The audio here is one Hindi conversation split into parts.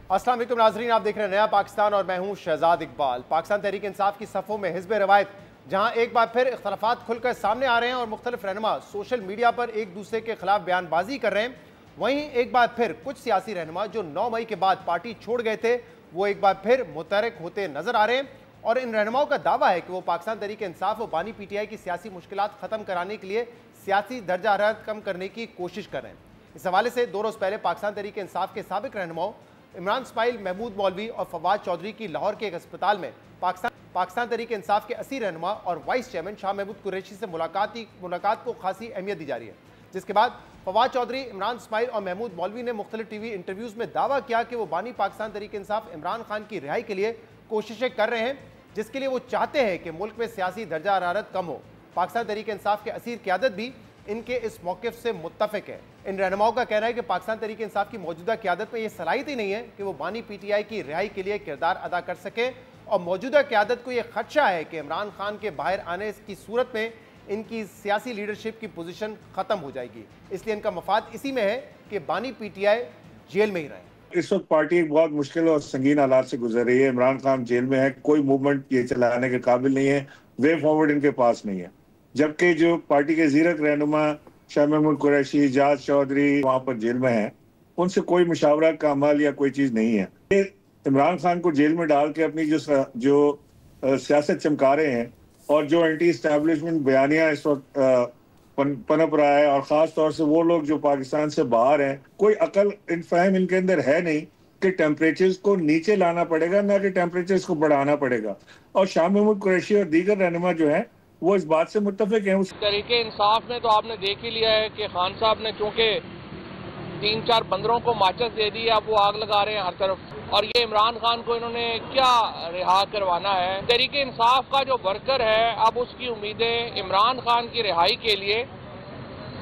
अस्सलाम वालेकुम नाजरीन, आप देख रहे हैं नया पाकिस्तान और मैं हूं शहजाद इकबाल। पाकिस्तान तहरीक इंसाफ की सफ़ों में हिज़्ब रवायत जहां एक बार फिर इख्तलाफात खुलकर सामने आ रहे हैं और मुख्तलिफ रहनुमा सोशल मीडिया पर एक दूसरे के खिलाफ बयानबाजी कर रहे हैं, वहीं एक बार फिर कुछ सियासी रहनुमा जो 9 मई के बाद पार्टी छोड़ गए थे वो एक बार फिर मुतहरक होते नजर आ रहे हैं। और इन रहनुमाओं का दावा है कि वो पाकिस्तान तहरीक इंसाफ और बानी PTI की सियासी मुश्किलात ख़त्म कराने के लिए सियासी दर्जा हरारत कम करने की कोशिश कर रहे हैं। इस हवाले से 2 रोज़ पहले पाकिस्तान तहरीक इंसाफ के साबिक रहनुमाओं इमरान इस्माइल, महमूद मौलवी और फवाद चौधरी की लाहौर के एक अस्पताल में पाकिस्तान तहरीक इंसाफ के 80 रहनुमा और वाइस चेयरमैन शाह महमूद कुरैशी से मुलाकात को खासी अहमियत दी जा रही है। जिसके बाद फवाद चौधरी, इमरान इस्माइल और महमूद मौलवी ने मुख्तलिफ TV इंटरव्यूज़ में दावा किया कि वो बानी पाकिस्तान तहरीक इंसाफ इमरान खान की रिहाई के लिए कोशिशें कर रहे हैं, जिसके लिए वो चाहते हैं कि मुल्क में सियासी दर्जा हरारत कम हो। पाकिस्तान तहरीक इंसाफ के असीर क़यादत भी इनके इस मौक़िफ़ से मुत्तफ़िक है। इन रहनुमाओं का कहना है कि पाकिस्तान तहरीक इंसाफ की मौजूदा क़यादत में यह सलाहियत ही नहीं है कि वो बानी PTI की रिहाई के लिए किरदार अदा कर सके और मौजूदा क़यादत को यह खदशा है कि इमरान खान के बाहर आने की सूरत में इनकी सियासी लीडरशिप की पोजीशन ख़त्म हो जाएगी। इसलिए इनका मफाद इसी में है कि बानी PTI जेल में ही रहे। इस वक्त पार्टी एक बहुत मुश्किल और संगीन हालात से गुजर रही है। इमरान खान जेल में है, कोई मूवमेंट ये चलाने के काबिल नहीं है, वे फॉरवर्ड इनके पास नहीं है। जबकि जो पार्टी के जीरक रहनुमा शाह महमूद कुरैशी, एजाज चौधरी वहां पर जेल में हैं, उनसे कोई मुशावरा का अमल या कोई चीज नहीं है। इमरान खान को जेल में डाल के अपनी जो सियासत चमका रहे हैं और जो एंटी एस्टैब्लिशमेंट बयानिया इस वक्त पनप रहा है, और खास तौर से वो लोग जो पाकिस्तान से बाहर हैं, कोई अकल फहम इनके अंदर है नहीं कि टेम्परेचर्स को नीचे लाना पड़ेगा, ना कि टेम्परेचर्स को बढ़ाना पड़ेगा। और शाह महमूद कुरैशी और दीगर रहनुमा जो है वो इस बात से मुत्तफिक हैं। उस तरीके इंसाफ में तो आपने देख ही लिया है कि खान साहब ने चूंकि 3-4 बंदरों को माचिस दे दी, अब वो आग लगा रहे हैं हर तरफ। और ये इमरान खान को इन्होंने क्या रिहा करवाना है। तरीके इंसाफ का जो वर्कर है, अब उसकी उम्मीदें इमरान खान की रिहाई के लिए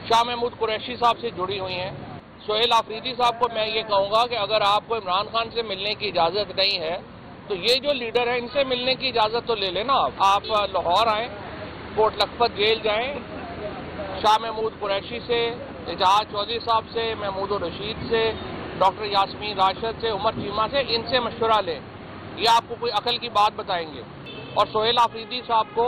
शाह महमूद कुरैशी साहब से जुड़ी हुई हैं। सोहेल आफरीदी साहब को मैं ये कहूँगा कि अगर आपको इमरान खान से मिलने की इजाज़त नहीं है तो ये जो लीडर है इनसे मिलने की इजाज़त तो ले लेना। आप लाहौर आएँ, कोट लखपत जेल जाएं, शाह महमूद कुरैशी से, एजाज चौधरी साहब से, महमूद रशीद से, डॉक्टर यास्मीन राशिद से, उमर चीमा से, इनसे मशवरा लें, ये आपको कोई अकल की बात बताएंगे। और सोहेल आफरीदी साहब को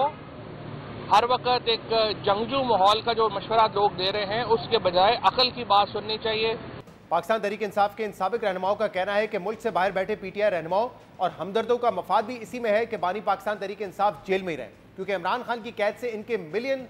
हर वक्त एक जंगजू माहौल का जो मशवरा लोग दे रहे हैं उसके बजाय अकल की बात सुननी चाहिए। पाकिस्तान तहरीक इंसाफ के इन साबिक रहनुमाओं का कहना है कि मुल्क से बाहर बैठे PTI रहनुमाओं और हमदर्दों का मफाद भी इसी में है कि बानी पाकिस्तान तहरीक इंसाफ जेल में ही रहें, क्योंकि इमरान खान की कैद से इनके $मिलियन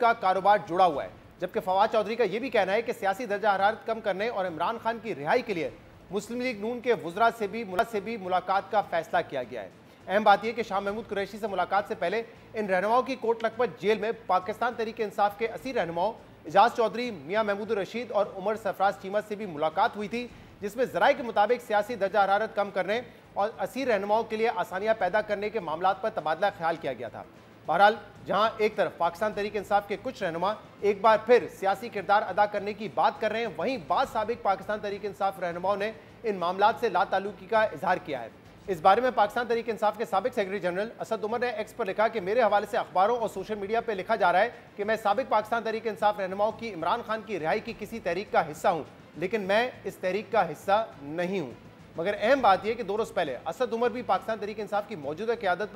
का कारोबार जुड़ा हुआ है। जबकि फवाद चौधरी का यह भी कहना है कि सियासी दर्जा हरारत कम करने और इमरान खान की रिहाई के लिए मुस्लिम लीग नून के वुज़रा से भी मुलाकात का फैसला किया गया है। अहम बात यह कि शाह महमूद कुरैशी से मुलाकात से पहले इन रहनुमाओं की कोट लखपत जेल में पाकिस्तान तहरीक इंसाफ के 80 रहनुमाओं एजाज चौधरी, मियाँ महमूद रशीद और उमर सरफराज चीमा से भी मुलाकात हुई थी, जिसमें ज़राए के मुताबिक सियासी दर्जा हरारत कम करने और 80 रहनुमाओं के लिए आसानियाँ पैदा करने के मामलात पर तबादला ख्याल किया गया था। बहरहाल, जहां एक तरफ पाकिस्तान तहरीक इंसाफ के कुछ रहनुमा एक बार फिर सियासी किरदार अदा करने की बात कर रहे हैं, वहीं बाद साबिक पाकिस्तान तहरीक इंसाफ रहनुमाओं ने इन मामलात से लाताल्लुकी का इजहार किया है। इस बारे में पाकिस्तान तहरीक इंसाफ के साबिक सेक्रेटरी जनरल असद उमर ने एक्स पर लिखा कि मेरे हवाले से अखबारों और सोशल मीडिया पर लिखा जा रहा है कि मैं साबिक पाकिस्तान तहरीक इंसाफ रहनुमाओं की इमरान खान की रिहाई की किसी तहरीक का हिस्सा हूँ, लेकिन मैं इस तहरीक का हिस्सा नहीं हूँ। मगर अहम बात यह कि 2 रोज़ पहले असद उमर भी पाकिस्तान तहरीक इंसाफ की मौजूदा क़यादत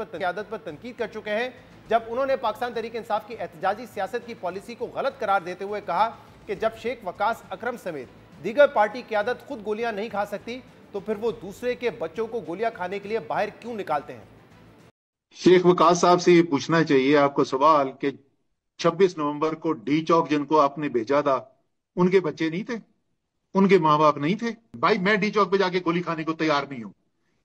पर तनकीद कर चुके हैं, जब उन्होंने पाकिस्तान तहरीक इंसाफ की एहतजाजी सियासत की पॉलिसी को गलत करार देते हुए कहा कि जब शेख वकास अकरम समेत दीगर पार्टी क़यादत खुद गोलियां नहीं खा सकती तो फिर वो दूसरे के बच्चों को गोलियां खाने के लिए बाहर क्यों निकालते हैं। शेख वकास साहब से ये पूछना चाहिए आपको सवाल कि 26 नवंबर को डी चौक जिनको आपने भेजा था उनके बच्चे नहीं थे, उनके माँ बाप नहीं थे। भाई मैं डी चौक पे जाके गोली खाने को तैयार नहीं हूं।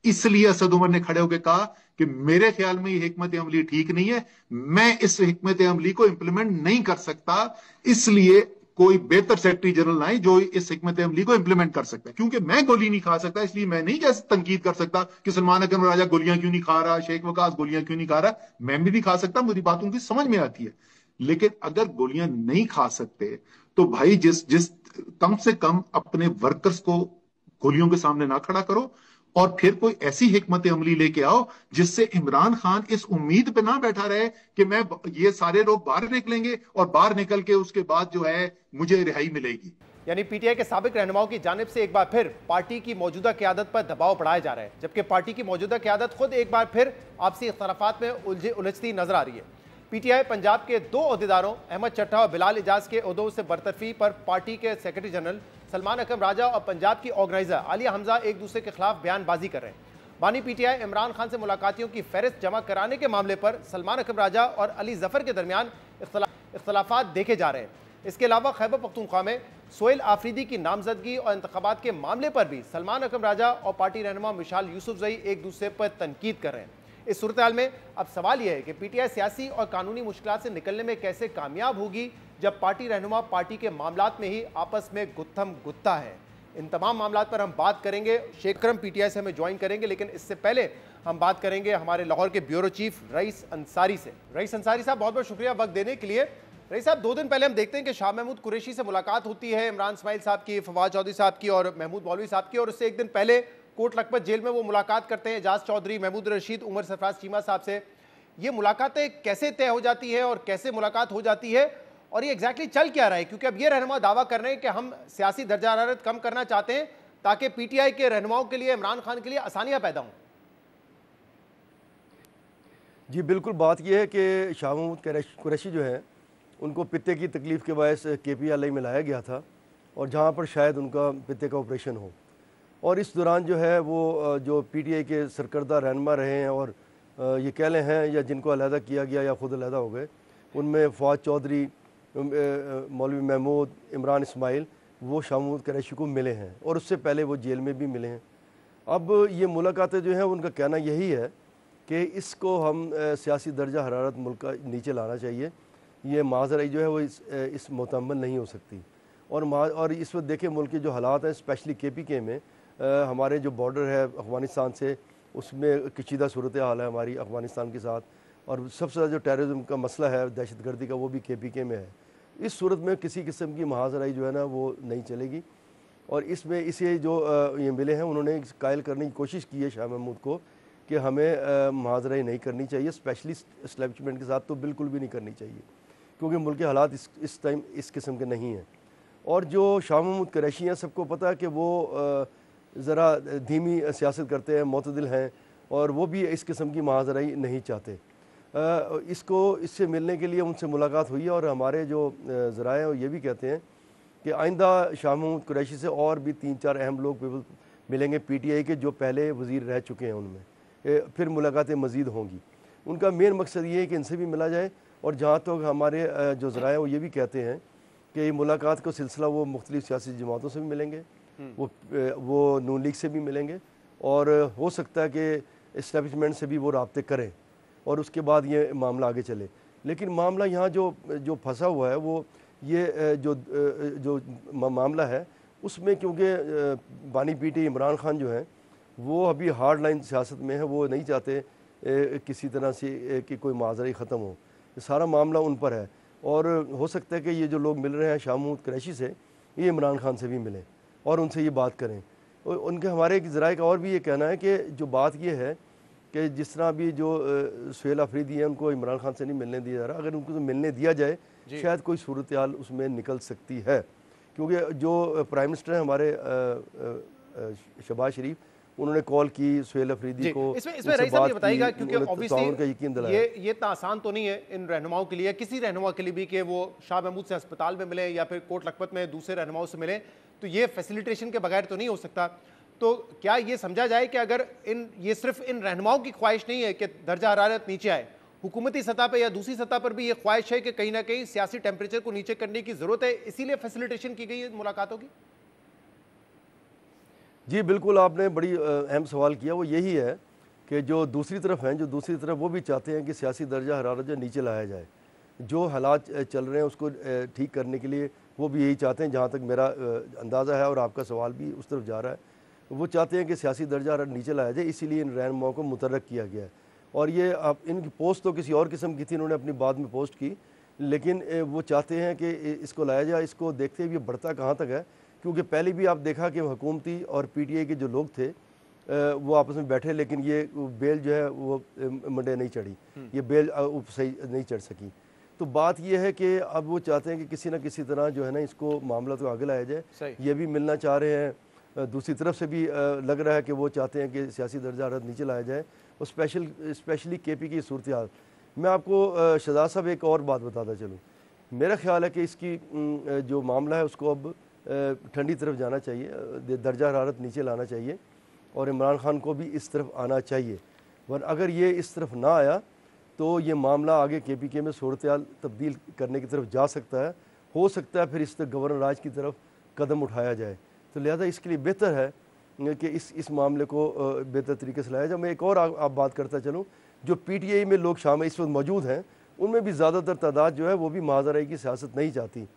इसलिए असद उमर ने खड़े होकर कहा कि मेरे ख्याल में ये हिकमत अमली ठीक नहीं है, मैं इस हिकमत अमली को इंप्लीमेंट नहीं कर सकता, इसलिए कोई बेहतर सेक्रेटरी जनरल आए जो इस हिकमत अमली को इंप्लीमेंट कर सकता है। क्योंकि मैं गोली नहीं खा सकता, इसलिए मैं नहीं कैसे तनकीद कर सकता कि सलमान अकरम राजा गोलियां क्यों नहीं खा रहा, शेख वकास गोलियां क्यों नहीं खा रहा। मैं भी नहीं खा सकता, मेरी बात उनकी समझ में आती है। लेकिन अगर गोलियां नहीं खा सकते तो भाई जिस कम से कम अपने वर्कर्स को गोलियों के सामने ना खड़ा करो और फिर कोई ऐसी हिकमत अमली लेके आओ जिससे इमरान खान इस उम्मीद पे ना बैठा रहे कि मैं ये सारे लोग बाहर निकलेंगे और बाहर निकल के उसके बाद जो है मुझे रिहाई मिलेगी। यानी पीटीआई के साबिक रहनुमाओं की जानिब से एक बार फिर पार्टी की मौजूदा क़यादत पर दबाव बढ़ाया जा रहा है, जबकि पार्टी की मौजूदा क़यादत खुद एक बार फिर आपसी इख्तलाफात में उलझती नजर आ रही है। पीटीआई पंजाब के 2 ओहदेदारों अहमद चट्टा और बिलाल इजाज के ओहदों से बरतरफी पर पार्टी के सेक्रेटरी जनरल सलमान अकरम राजा और पंजाब की ऑर्गेनाइजर आलिया हमजा एक दूसरे के खिलाफ बयानबाजी कर रहे हैं। बानी पीटीआई इमरान खान से मुलाकातियों की फहरिस्त जमा कराने के मामले पर सलमान अकरम राजा और अली जफर के दरमियान इख्तलाफात देखे जा रहे हैं। इसके अलावा खैबर पख्तूनख्वा में सोहेल आफरीदी की नामजदगी और इंतखाबात के मामले पर भी सलमान अकरम राजा और पार्टी रहनुमा मिशाल यूसुफजई एक दूसरे पर तनकीद कर रहे हैं। इस सूरत हाल में अब सवाल यह है कि पीटीआई सियासी और कानूनी मुश्किलात से निकलने में कैसे कामयाब होगी, जब पार्टी रहनुमा पार्टी के मामलात में ही आपस में गुत्थम गुत्ता है। इन तमाम मामलात पर हम बात करेंगे। शेख अकरम पीटीआई से हमें ज्वाइन करेंगे, लेकिन इससे पहले हम बात करेंगे हमारे लाहौर के ब्यूरो चीफ रईस अंसारी से। रईस अंसारी साहब, बहुत बहुत शुक्रिया वक्त देने के लिए। रईस साहब, 2 दिन पहले हम देखते हैं कि शाह महमूद कुरैशी से मुलाकात होती है, इमरान इस्माइल साहब की, फवाद चौधरी साहब की और महमूद मौलवी साहब की, और उससे एक दिन पहले कोट लखपत जेल में वो मुलाकात करते हैं एजाज चौधरी, महमूद रशीद, उमर सरफराज चीमा साहब से। ये मुलाकातें कैसे तय हो जाती है और कैसे मुलाकात हो जाती है, और ये एग्जैक्टली चल क्या रहा है? क्योंकि अब ये रहनुमा दावा कर रहे हैं कि हम सियासी दर्जा हरारत कम करना चाहते हैं ताकि पीटीआई के रहनुमाओं के लिए, इमरान खान के लिए आसानियां पैदा हों। जी बिल्कुल, बात यह है कि शाह महमूद कुरैशी जो है उनको पित्ते की तकलीफ़ के बायस KPLI में लाया गया था, और जहाँ पर शायद उनका पित्ते का ऑपरेशन हो, और इस दौरान जो है वो जो पीटीआई के सरकर्दा रहनुमा रहे हैं और ये कह लें हैं या जिनको अलहदा किया गया या ख़ुद अलहदा हो गए, उनमें फवाद चौधरी, मौलवी महमूद, इमरान इस्माइल, वो शाह महमूद कुरैशी को मिले हैं और उससे पहले वो जेल में भी मिले हैं। अब ये मुलाकातें जो हैं उनका कहना यही है कि इसको हम सियासी दर्जा हरारत मुल्क का नीचे लाना चाहिए। ये माजराई जो है वो इस मुतम्मल नहीं हो सकती। और इस वक्त देखें मुल्क के जो हालात हैं, स्पेशली KPK में हमारे जो बॉर्डर है अफ़गानिस्तान से, उसमें कशीदा सूरत हाल है हमारी अफ़गानिस्तान के साथ, और सबसे ज़्यादा जो टेररिज्म का मसला है, दहशतगर्दी का, वो भी KPK में है। इस सूरत में किसी किस्म की महाजराई जो है ना वो नहीं चलेगी, और इसमें इसे जो ये मिले हैं उन्होंने कायल करने की कोशिश की है शाह महमूद को कि हमें महाजराई नहीं करनी चाहिए, स्पेशली एस्टैब्लिशमेंट के साथ तो बिल्कुल भी नहीं करनी चाहिए, क्योंकि मुल्क के हालात इस टाइम इस किस्म के नहीं हैं। और जो शाह महमूद कुरैशी हैं, सबको पता है कि वो ज़रा धीमी सियासत करते हैं, मोतदिल हैं, और वो भी इस किस्म की महाजराई नहीं चाहते। इससे मिलने के लिए उनसे मुलाकात हुई है, और हमारे जो ज़राए हैं वो ये भी कहते हैं कि आइंदा शाह महमूद कुरैशी से और भी 3-4 अहम लोग मिलेंगे पीटीआई के, जो पहले वज़ीर रह चुके हैं, उनमें फिर मुलाकातें मज़ीद होंगी। उनका मेन मकसद ये है कि इनसे भी मिला जाए, और जहाँ तक हमारे जो ज़राए वो ये भी कहते हैं कि मुलाकात का सिलसिला वो मुख्तलिफ़ सियासी जमातों से भी मिलेंगे, वो नून लीग से भी मिलेंगे, और हो सकता है कि इस्टेब्लिशमेंट से भी वो राब्ते करें, और उसके बाद ये मामला आगे चले। लेकिन मामला यहाँ जो फंसा हुआ है वो ये जो मामला है उसमें, क्योंकि बानी पीटी इमरान खान जो हैं वो अभी हार्ड लाइन सियासत में है, वो नहीं चाहते किसी तरह से कि कोई माजराई ख़त्म हो, सारा मामला उन पर है। और हो सकता है कि ये जो लोग मिल रहे हैं शाह महमूद कुरैशी से, ये इमरान खान से भी मिलें और उनसे ये बात करें। और उनके हमारे एक ज़राए का और भी ये कहना है कि जो बात ये है कि जिस तरह अभी जो सोहेल आफरीदी हैं उनको इमरान खान से नहीं मिलने दिया जा रहा, अगर उनको तो मिलने दिया जाए शायद कोई सूरत हाल उसमें निकल सकती है, क्योंकि जो प्राइम मिनिस्टर हैं हमारे शहबाज शरीफ, उन्होंने कॉल की सोहेल अफरीदी को। इसमें रईस साहब ये बताइएगा, क्योंकि ऑब्वियसली ये इतना आसान तो नहीं है इन रहनुमाओं के लिए, किसी रहनुमा के लिए भी, कि वो शाह महमूद से अस्पताल में मिले या फिर कोट लखपत में दूसरे रहनुमाओं से मिले, तो ये फैसिलिटेशन के बगैर तो नहीं हो सकता। तो क्या ये समझा जाए कि अगर ये सिर्फ इन रहनुमाओं की ख्वाहिश नहीं है कि दर्जा हरारत नीचे आए, हुकूमती सतह पर या दूसरी सतह पर भी ये ख्वाहिश है कि कहीं ना कहीं सियासी टेम्परेचर को नीचे करने की जरूरत है, इसीलिए फैसिलिटेशन की गई है मुलाकातों की? जी बिल्कुल, आपने बड़ी अहम सवाल किया। वो यही है कि जो दूसरी तरफ हैं, जो दूसरी तरफ वो भी चाहते हैं कि सियासी दर्जा हरारत जो नीचे लाया जाए, जो हालात चल रहे हैं उसको ठीक करने के लिए वो भी यही चाहते हैं, जहाँ तक मेरा अंदाज़ा है और आपका सवाल भी उस तरफ जा रहा है। वो चाहते हैं कि सियासी दर्जा हरारत नीचे लाया जाए, इसीलिए इन रहनुमाओं को मुतर्रक किया गया है। और ये आप इनकी पोस्ट तो किसी और किस्म की थी, इन्होंने अपनी बाद में पोस्ट की, लेकिन वो चाहते हैं कि इसको लाया जाए। इसको देखते हुए बढ़ता कहाँ तक है, क्योंकि पहले भी आप देखा कि हुकूमती और पीटीआई के जो लोग थे वो आपस में बैठे, लेकिन ये बेल जो है वो मंडे नहीं चढ़ी, ये बेल सही नहीं चढ़ सकी। तो बात यह है कि अब वो चाहते हैं कि किसी न किसी तरह जो है ना इसको मामला तो आगे लाया जाए। ये भी मिलना चाह रहे हैं, दूसरी तरफ से भी लग रहा है कि वो चाहते हैं कि सियासी दर्जा हरारत नीचे लाया जाए, और स्पेशली KP की सूरत हाल। मैं आपको शहजाद साहब एक और बात बताता चलूँ, मेरा ख्याल है कि इसकी जो मामला है उसको अब ठंडी तरफ जाना चाहिए, दर्जा हरारत नीचे लाना चाहिए, और इमरान खान को भी इस तरफ आना चाहिए। वरना अगर ये इस तरफ ना आया तो ये मामला आगे KPK में सूरत हाल तब्दील करने की तरफ जा सकता है, हो सकता है फिर इस तरफ गवर्नर राज की तरफ कदम उठाया जाए। तो लिहाजा इसके लिए बेहतर है कि इस मामले को बेहतर तरीके से लाया जाए। मैं एक और आप बात करता चलूँ, जो PTI में लोग शामिल इस वक्त मौजूद हैं उनमें भी ज़्यादातर तादाद जो है वो भी महाजराई की सियासत नहीं चाहती,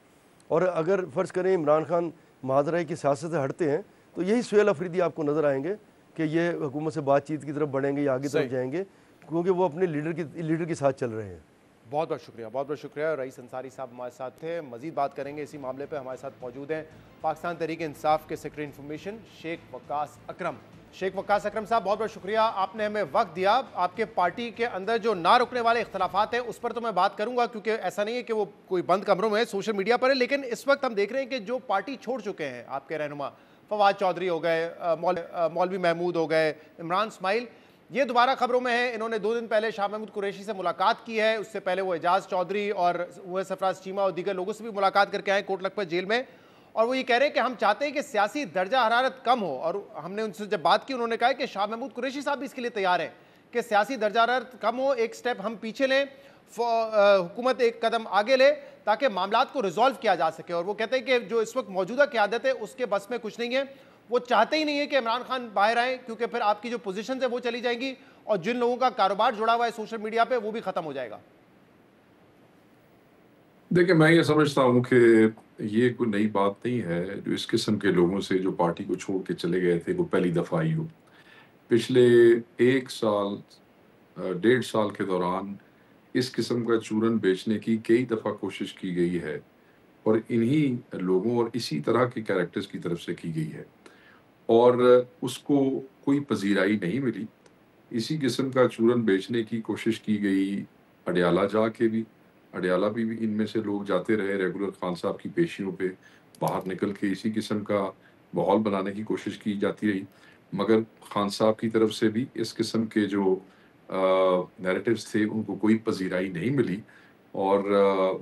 और अगर फ़र्ज़ करें इमरान खान महाजराई की सियासत से हटते हैं तो यही सुहेल अफरीदी आपको नज़र आएंगे कि ये हुकूमत से बातचीत की तरफ बढ़ेंगे या आगे तरफ जाएंगे, क्योंकि वो अपने लीडर के साथ चल रहे हैं। बहुत बहुत शुक्रिया, बहुत बहुत शुक्रिया। रईस अंसारी साहब हमारे साथ थे, मजीद बात करेंगे इसी मामले पे। हमारे साथ मौजूद हैं पाकिस्तान तहरीक इंसाफ के सेक्रेटरी इंफॉर्मेशन शेख वक्कास अकरम। शेख वक्कास अकरम साहब, बहुत बहुत शुक्रिया, आपने हमें वक्त दिया। आपके पार्टी के अंदर जो ना रुकने वाले इख्तलाफात हैं उस पर तो मैं बात करूंगा, क्योंकि ऐसा नहीं है कि वो कोई बंद कमरों में सोशल मीडिया पर है, लेकिन इस वक्त हम देख रहे हैं कि जो पार्टी छोड़ चुके हैं आपके रहनुमा, फवाद चौधरी हो गए, मौलवी महमूद हो गए, इमरान इस्माइल, ये दोबारा खबरों में है। इन्होंने 2 दिन पहले शाह महमूद कुरैशी से मुलाकात की है, उससे पहले वो एजाज चौधरी और वो सरफराज चीमा और दीगर लोगों से भी मुलाकात करके आए कोट लखपत जेल में, और वो ये कह रहे हैं कि हम चाहते हैं कि सियासी दर्जा हरारत कम हो। और हमने उनसे जब बात की, उन्होंने कहा कि शाह महमूद कुरैशी साहब भी इसके लिए तैयार हैं कि सियासी दर्जा हरारत कम हो, एक स्टेप हम पीछे लें, हुकूमत एक कदम आगे ले, ताकि मामलात को रिजॉल्व किया जा सके। और वो कहते हैं कि जो इस वक्त मौजूदा क़यादत है उसके बस में कुछ नहीं है, वो चाहते ही नहीं है कि इमरान खान बाहर आए, क्योंकि फिर आपकी जो पोजीशन है वो चली जाएंगी और जिन लोगों का कारोबार जुड़ा हुआ है सोशल मीडिया पे वो भी खत्म हो जाएगा। देखिए, मैं ये समझता हूँ कि ये कोई नई बात नहीं है। जो इस किस्म के लोगों से जो पार्टी को छोड़ के चले गए थे वो पहली दफ़ा आई हो। पिछले 1 साल 1.5 साल के दौरान इस किस्म का चूरन बेचने की कई दफ़ा कोशिश की गई है, और इन्हीं लोगों और इसी तरह के कैरेक्टर्स की तरफ से की गई है, और उसको कोई पजीराई नहीं मिली। इसी किस्म का चूरन बेचने की कोशिश की गई अडयाला जाके भी। अडयाला भी इनमें से लोग जाते रहे रेगुलर खान साहब की पेशियों पे, बाहर निकल के इसी किस्म का माहौल बनाने की कोशिश की जाती रही, मगर खान साहब की तरफ से भी इस किस्म के जो नैरेटिव्स थे उनको कोई पजीराई नहीं मिली। और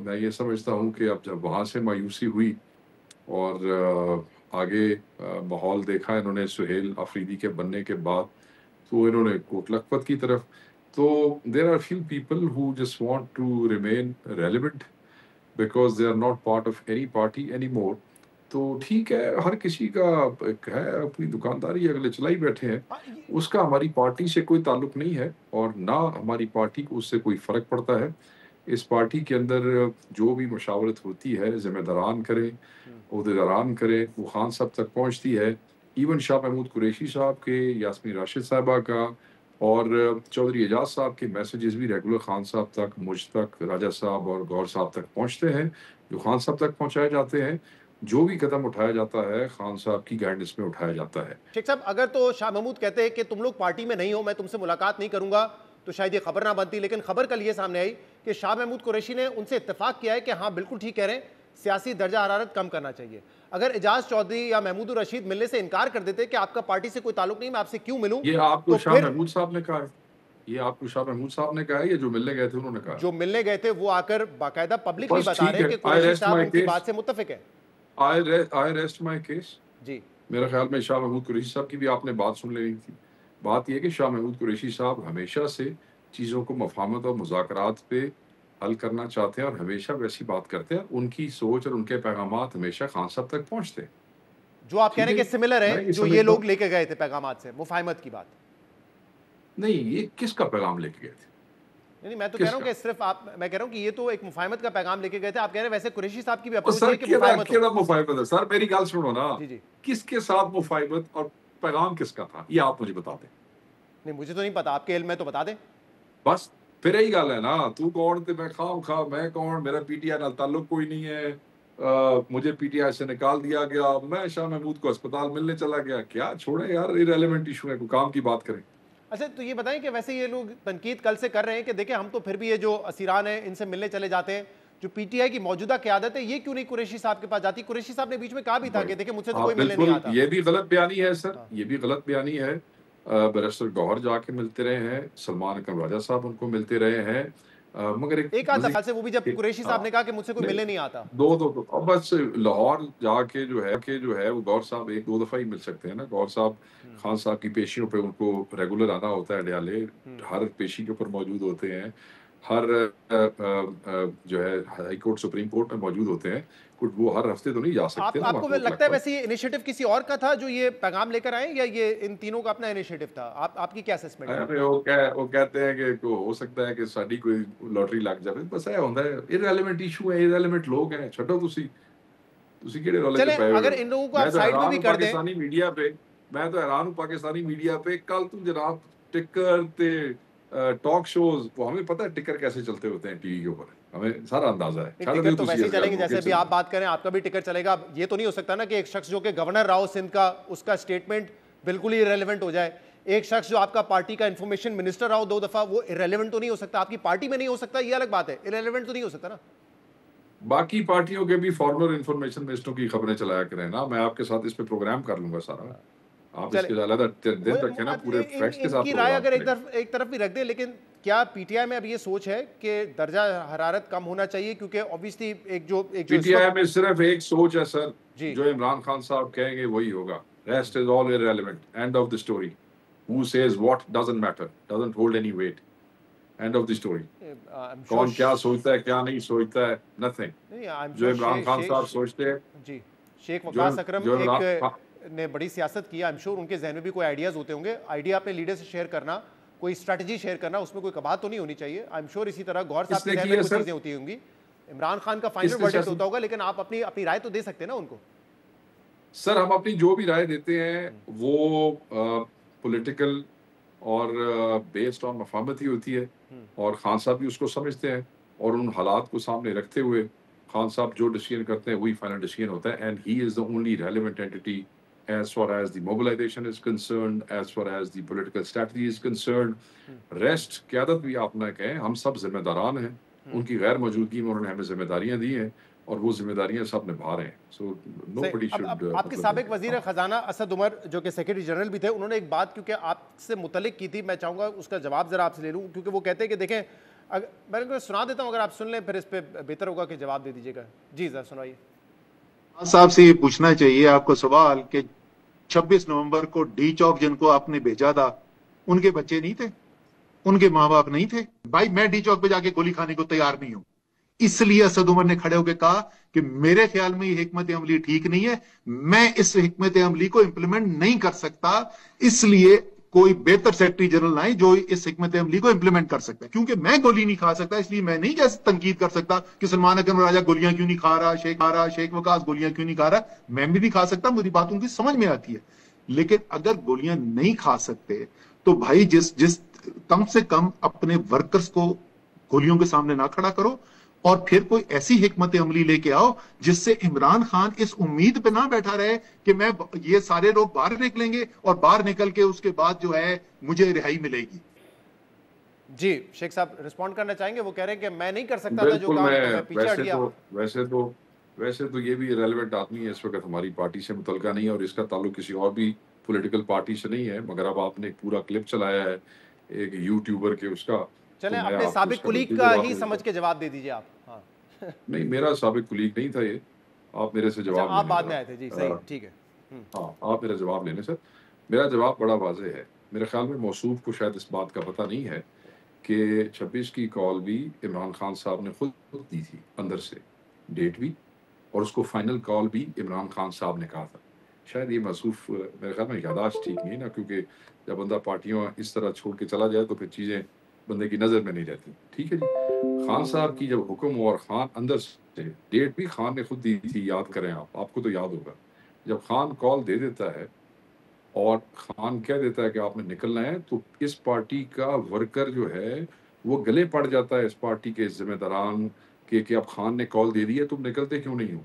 मैं ये समझता हूँ कि अब जब वहाँ से मायूसी हुई और आगे माहौल देखा इन्होंने सुहेल अफरीदी के बनने के बाद, तो इन्होंने कोट लखपत की तरफ, तो there are few people who just want to remain relevant because they are not part of any party any more. तो ठीक है, हर किसी का एक है अपनी दुकानदारी, अगले चलाई बैठे हैं, उसका हमारी पार्टी से कोई ताल्लुक नहीं है और ना हमारी पार्टी को उससे कोई फ़र्क पड़ता है। इस पार्टी के अंदर जो भी मशावरत होती है, ज़िम्मेदारान करें, ओहदेदारान करें, वो खान साहब तक पहुँचती है। इवन शाह महमूद कुरैशी साहब के, यास्मीन राशिद साहिबा का और चौधरी एजाज साहब के मैसेजेस भी रेगुलर खान साहब तक, मुझ तक, राजा साहब और गौर साहब तक पहुँचते हैं, जो खान साहब तक पहुँचाए जाते हैं। जो भी कदम उठाया जाता है खान साहब की गाइडेंस में उठाया जाता है। शेख साहब, अगर तो शाह महमूद कहते हैं कि तुम लोग पार्टी में नहीं हो, मैं तुमसे मुलाकात नहीं करूंगा, तो शायद ये खबर ना बनती, लेकिन खबर कल ये सामने आई कि शाह महमूद कुरैशी ने उनसे इत्तेफाक किया है कि हाँ बिल्कुल ठीक कह रहे हैं, सियासी दर्जा हरारत कम करना चाहिए। अगर एजाज चौधरी या महमूद रशीद मिलने से इनकार कर देते कि आपका पार्टी से कोई ताल्लुक नहीं, मैं आपसे क्यों मिलूं, ये आपको तो शाह महमूद साहब ने कहा है, ये आपको शाह महमूद साहब ने कहा है, ये जो मिलने गए थे उन्होंने कहा, जो मिलने गए थे वो आकर बाकायदा पब्लिकली बता रहे हैं कि कुरैशी साहब उनकी बात से मुत्तफिक है। I rest my case। जी, मेरा ख्याल में शाह महमूद कुरैशी साहब की भी आपने बात सुन लेनी थी। बात यह कि शाह महमूद कुरैशी साहब हमेशा से चीज़ों को मफाहमत और मुज़ाकरात पे हल करना चाहते हैं और हमेशा वैसी बात करते हैं। उनकी सोच और उनके पैगामात हमेशा खान साहब तक पहुँचते हैं। जो आप कह रहे हैं कि सिमिलर है जो ये लोग लेके गए थे पैगामात से, मुफाहमत की बात नहीं, ये किसका पैगाम लेके गए थे? नहीं, मैं तो कह रहा हूं कि सिर्फ मैं कह रहा हूं कि ये तो एक मुफाहमत का पैगाम लेके गए थे। आप कह रहे हैं वैसे कुरैशी साहब की भी अप्रोच है कि मुफाहमत है। सर मेरी गल सुनो ना, किसके साथ मुफाहमत और पैगाम किसका था, ये आप मुझे बता दें। नहीं, मुझे तो नहीं पता, आपके इल्म में तो बता दें। बस फिर यही गल है ना, तू कौन थे मैं खा मैं कौन, मेरा पीटीआई नाल ताल्लुक कोई नहीं है, मुझे पीटीआई से निकाल दिया गया, मैं शाह महमूद को अस्पताल मिलने चला गया। क्या छोड़े यार, इररिलेवेंट इशू है, कोई काम की बात करें। अच्छा, तो ये बताएं कि वैसे ये लोग तनकीद कल से कर रहे हैं कि देखिए हम तो फिर भी ये जो असीरान है इनसे मिलने चले जाते हैं, जो पीटीआई की मौजूदा क़यादत है ये क्यों नहीं कुरैशी साहब के पास जाती? कुरैशी साहब ने बीच में कहा भी था कि देखिए मुझसे तो हाँ कोई मिलने नहीं बिल्कुल, आता। ये भी गलत बयानी है सर, हाँ। ये भी गलत बयानी है। बैरिस्टर गौहर जाके मिलते रहे हैं, सलमान अकरम राजा साहब उनको मिलते रहे हैं, मगर एक आध दफा से वो भी जब कुरैशी साहब ने कहा कि मुझसे कोई नहीं, मिलने नहीं आता। दो अब बस लाहौर जाके जो है वो गौर साहब एक दो दफा ही मिल सकते हैं ना। गौर साहब खान साहब की पेशियों पे उनको रेगुलर आना होता है, अडयाले हर पेशी के ऊपर मौजूद होते हैं, हर जो है हाई कोर्ट सुप्रीम कोर्ट में मौजूद होते हैं, कुछ वो हर हफ्ते तो नहीं जा सकते ना आपको वहाँ लगता है वैसे ये इनिशिएटिव किसी और का था जो ये पैगाम लेकर आए, या ये इन तीनों का अपना इनिशिएटिव था? आपकी क्या असेसमेंट है? अरे वो कहते हैं कि हो सकता है कि साड़ी कोई लॉटरी लग जाए, बस ਇਹ ਹੁੰਦਾ है। इररेलेवेंट इशू है, इररेलेवेंट लोग हैं, छड्डो ਤੁਸੀਂ ਕਿਹੜੇ ਰੌਲੇ चले ਚ पए हुए अगर हो। इन लोगों को आप मैं तो साइड में हैरान भी हूँ कर दें। पाकिस्तानी मीडिया पे, मैं तो हैरान हूँ पाकिस्तानी मीडिया पे, कल तुम जनाब टिकर ते टॉक शोज, वो हमें पता है टिकर कैसे चलते होते हैं टीवी के ऊपर, हमें सारा अंदाजा है। छड़ टिकट दियो तो तुसी वैसे ही इस गल चलेंगे नूं जैसे कि अभी आप बात करें, आपका भी टिकट चलेगा। अब ये तो नहीं हो सकता ना कि एक शख्स जो कि गवर्नर रहा हो सिंध का, उसका स्टेटमेंट बिल्कुल ही इरेलीवेंट हो जाए। एक शख्स जो आपका पार्टी का इंफॉर्मेशन मिनिस्टर रहा हो 2 दफा, वो इरेलीवेंट तो नहीं हो सकता। आपकी पार्टी में नहीं हो सकता, ये अलग बात है, इरेलीवेंट तो नहीं हो सकता ना। बाकी पार्टियों के भी फॉर्मर इंफॉर्मेशन मिनिस्टरों की खबरें चलाया करें ना, मैं आपके साथ इस पे प्रोग्राम कर लूंगा सारा। आप चले इसके अलग दिन रखें ना, पूरे फैक्ट्स के साथ इनकी राय प्रोग्राम अगर करें। एक तरफ भी रख दे, लेकिन क्या पीटीआई में अब ये सोच है कि दर्जा हरारत कम होना चाहिए? क्योंकि ऑब्वियसली एक जो पीटीआई में सिर्फ एक सोच है सर, जी। जो इमरान खान साहब कहेंगे वही होगा, rest is all irrelevant, end of the story. Who says what doesn't matter, doesn't hold any weight, end of the story. कौन क्या सोचता है क्या नहीं सोचता है, नथिंग। जो इमरान खान साहब सोचते हैं जी। शेख वकास अकरम जो इमरान ने बड़ी सियासत की, आई एम श्योर उनके जहन में भी कोई आइडियाज होते होंगे। आइडिया अपने लीडर से शेयर करना, कोई स्ट्रेटजी शेयर करना, उसमें कोई कबात तो नहीं होनी चाहिए। आई एम श्योर इसी तरह गौर साहब के जहन में कुछ चीजें होती होंगी। इमरान खान का फाइनल वर्डिक्ट होता होगा, लेकिन आप अपनी अपनी राय तो दे सकते हैं ना उनको। सर हम अपनी जो भी राय देते हैं वो पॉलिटिकल और बेस्ड ऑन मफाहमत ही होती है, और खान साहब भी उसको समझते हैं, और उन हालात को सामने रखते हुए खान साहब जो डिसीजन करते हैं वही फाइनल डिसीजन होता है। And he is the only relevant entity as far as the mobilization is concerned, as far as the political strategy is concerned. Rest क़यादत भी आप ना कहें, हम सब जिम्मेदारान हैं। उनकी गैर मौजूदगी में उन्होंने हमें जिम्मेदारियां दी हैं, और वो जिम्मेदारियां सब निभा रहे हैं। So nobody should. आपके साबिक वजीर खजाना असद उमर जो कि सेक्रेटरी जनरल भी थे, उन्होंने एक बात क्योंकि आपसे मुतलिक की थी, मैं चाहूँगा उसका जवाब ज़रा आपसे ले लूँ, क्योंकि वो कहते हैं कि देखें, मैं उनको सुना देता हूँ, अगर आप सुन लें फिर इस पर बेहतर होगा कि जवाब दे दीजिएगा। जी सर सुनाइए। साहब से ये पूछना चाहिए आपको सवाल कि 26 नवंबर को डी चौक जिनको आपने भेजा था, उनके बच्चे नहीं थे, उनके माँ बाप नहीं थे। भाई मैं डी चौक पे जाके गोली खाने को तैयार नहीं हूं। इसलिए असद उमर ने खड़े होकर कहा कि मेरे ख्याल में ये हिकमत अमली ठीक नहीं है, मैं इस हिकमत अमली को इंप्लीमेंट नहीं कर सकता, इसलिए कोई बेहतर सेक्रेटरी जनरल लाए जो इस हिकमत अमली को इंप्लीमेंट कर सकता है। क्योंकि मैं गोली नहीं खा सकता, इसलिए मैं नहीं जैसे तनकीद कर सकता कि सलमान अकरम राजा गोलियां क्यों नहीं खा रहा, शेख वकास गोलियां क्यों नहीं खा रहा। मैं भी नहीं खा सकता, मेरी बात उनकी समझ में आती है। लेकिन अगर गोलियां नहीं खा सकते तो भाई जिस कम से कम अपने वर्कर्स को गोलियों के सामने ना खड़ा करो, और फिर कोई ऐसी हिकमत अमली लेके आओ जिससे इमरान खान इस उम्मीद पे ना बैठा रहे कि मैं ये सारे लोग बाहर निकलेंगे और बाहर निकल के उसके बाद जो है मुझे रिहाई मिलेगी। जी शेख साहब रिस्पॉन्ड करना चाहेंगे? वो कह रहे हैं कि मैं नहीं कर सकता था जो काम, मैं पीछे हट गया। वैसे तो ये भी रेलेवेंट आदमी है, इस वक्त हमारी पार्टी से मुतल्लिका नहीं है, और इसका ताल्लुक किसी और भी पॉलिटिकल पार्टी से नहीं है। मगर अब आपने एक पूरा क्लिप चलाया है एक यूट्यूबर के उसका, चलें अपने साबिक कुलीग का ही समझ के जवाब दे दीजिए आप। हाँ नहीं, मेरा साबिक कुलीग नहीं था ये, आप मेरे से जवाब आप बाद में आए थे। जी सही, ठीक है। हाँ आप मेरा जवाब लेने सर। मेरा जवाब बड़ा वाज़ेह है। मेरे ख्याल में मौसूफ को शायद इस बात का पता नहीं है कि 26 की कॉल भी इमरान खान साहब ने खुद दी थी अंदर से, डेट भी, और उसको फाइनल कॉल भी इमरान खान साहब ने कहा था। शायद ये मौसूफ मेरे ख्याल में यादाश्त ठीक नहीं ना, क्योंकि जब बंदा पार्टियाँ इस तरह छोड़ के चला जाए तो फिर चीज़ें बंदे की नज़र में नहीं रहती। ठीक है जी, खान साहब की जब हुक्म और खान अंदर से, डेट भी खान ने खुद दी थी, याद करें आप, आपको तो याद होगा। जब खान कॉल दे देता है और खान कह देता है कि आपने निकलना है, तो इस पार्टी का वर्कर जो है वो गले पड़ जाता है इस पार्टी के जिम्मेदारान के कि अब खान ने कॉल दे दी है, तुम निकलते क्यों नहीं हो।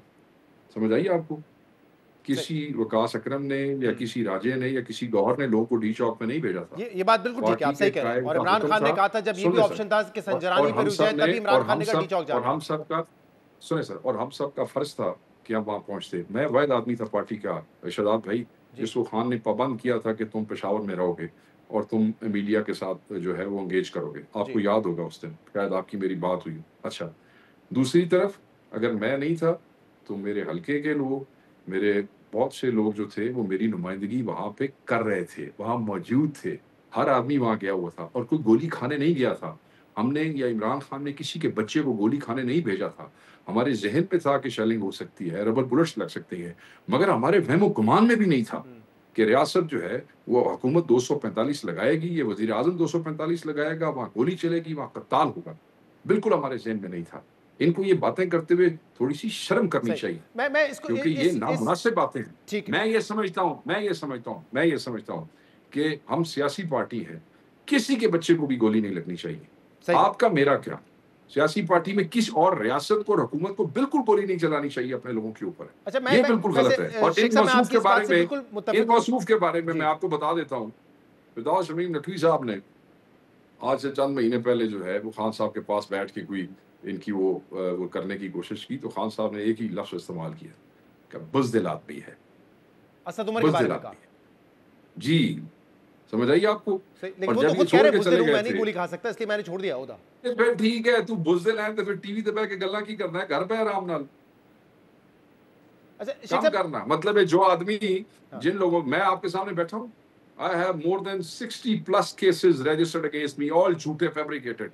समझ आई आपको? किसी वकास अकरम ने या किसी राजे ने या किसी गौहर ने लोगों को डी चौक में नहीं भेजा था। ये बात बिल्कुल ठीक है, आप सही कह रहे हैं। और इमरान खान ने कहा था जब ये भी ऑप्शन था कि संजरानी पे रुक जाए, तभी इमरान खान ने कहा डी चौक जाना। और हम सबका सुने सर, और हम सबका फर्ज था कि हम वहाँ पहुँचते। मैं वाहिद आदमी था पार्टी का, शहजाद भाई, जिसको खान ने पाबंद किया था कि तुम पेशावर में रहोगे और तुम मीडिया के साथ जो है वो एंगेज करोगे। आपको याद होगा उस दिन शायद आपकी मेरी बात हुई। अच्छा, दूसरी तरफ अगर मैं नहीं था तो मेरे हल्के के लोग, मेरे बहुत से लोग जो थे वो मेरी नुमाइंदगी वहाँ पे कर रहे थे, वहाँ मौजूद थे। हर आदमी वहाँ गया हुआ था और कोई गोली खाने नहीं गया था। हमने या इमरान खान ने किसी के बच्चे को गोली खाने नहीं भेजा था। हमारे ज़हन पे था कि शेलिंग हो सकती है, रबर बुलेट्स लग सकती है, मगर हमारे वहमो गुमान में भी नहीं था कि रियासत जो है वो हुकूमत 245 लगाएगी, ये वज़ीर आज़म 245 लगाएगा, वहाँ गोली चलेगी, वहाँ कत्ताल होगा। बिल्कुल हमारे ज़हन में नहीं था। इनको ये बातें करते हुए थोड़ी सी शर्म करनी चाहिए, मैं इसको क्योंकि ये नामुनासिब बातें हैं। मैं ये समझता हूँ कि हम सियासी पार्टी है, किसी के बच्चे को भी गोली नहीं लगनी चाहिए। आपका मेरा क्या, सियासी पार्टी में किस और रियासत को और हुकूमत को बिल्कुल गोली नहीं चलानी चाहिए अपने लोगों के ऊपर। अच्छा, ये बिल्कुल गलत है। और इन मौसूफ के बारे में मैं आपको बता देता हूँ, फिरदौस शमीम नकवी साहब ने आज से चंद महीने पहले जो है वो खान साहब के पास बैठ के कोई इनकी वो करने की कोशिश की, तो खान साहब ने एक ही लफ्ज़ इस्तेमाल किया कि बुज़दिल आदमी है, असद उमर के बारे में कहा। जी, समझ आइए आपको। लेकिन वो तो खुद कह रहे बुज़दिल हूं, मैं नहीं गोली खा सकता, इसलिए मैंने छोड़ दिया होता। फिर ठीक है, तू बुज़दिल है तो फिर टीवी पे बैठ के गल्ला की करना है, घर पे आराम नाल काम करना। मतलब है जो आदमी, जिन लोगों, मैं आपके सामने बैठा हूँ, I have more than 60+ cases registered against me, all झूठे fabricated।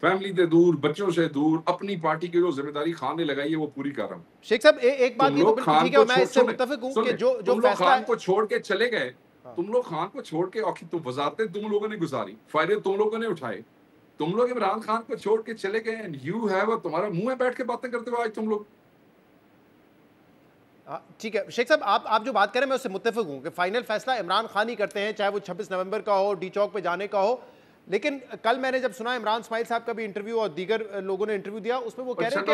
फैमिली से दूर, बच्चों से दूर, अपनी पार्टी की जो जिम्मेदारी खान ने लगाई है वो पूरी कर रहा हूँ। शेख साहब एक बात ये तो बिल्कुल ठीक है, मैं इससे मुत्तफिक हूं कि जो फैसला खान को छोड़ के चले गए, तुम लोग खान को छोड़ के औखी तुम वजारतें तुम लोगों ने गुजारी, फायदे तुम लोगों ने उठाए, तुम लोग इमरान खान को छोड़ के चले गए एंड यू हैव, तुम्हारा मुंह में बैठ के बातें करते हो आज तुम लोग। ठीक है शेख साहब, आप जो बात करें मैं उससे मुत्तफिक हूं कि फाइनल फैसला इमरान खान ही करते हैं, चाहे वो 26 नवंबर का हो, डी चौक पे जाने का हो। लेकिन कल मैंने जब सुना इमरान इस्माइल साहब का भी इंटरव्यू और दीगर लोगों ने इंटरव्यू दिया, उसमें वो कह रहे हैं कि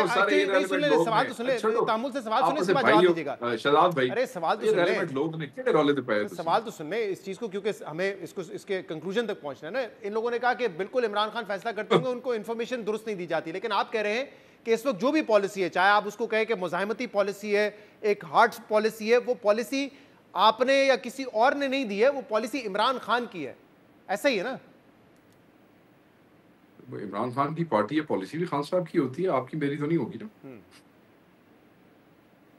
सुन ले, सवाल तो सुन ले, तामुल से सवाल सुनने के बाद जवाब दीजिएगा। शहजाद भाई, अरे सवाल तो सुन ले, लोग ने कितने रौले दे पाए, सवाल तो सुन ले इस चीज को, क्योंकि हमें इसके कंक्लूजन तक पहुंचना है ना। इन लोगों ने कहा कि बिल्कुल इमरान खान फैसला करते होंगे, उनको इन्फॉर्मेशन दुरुस्त नहीं दी जाती, लेकिन आप कह रहे हैं कि इस वक्त जो भी पॉलिसी है, चाहे आप उसको कहें कि मुज़ाहिमती पॉलिसी है, एक हार्ड पॉलिसी है, वो पॉलिसी आपने या किसी और ने नहीं दी है, वो पॉलिसी इमरान खान की है, ऐसा ही है ना? इमरान खान की पार्टी है, पॉलिसी भी खान साहब की होती है, आपकी मेरी तो नहीं होगी ना।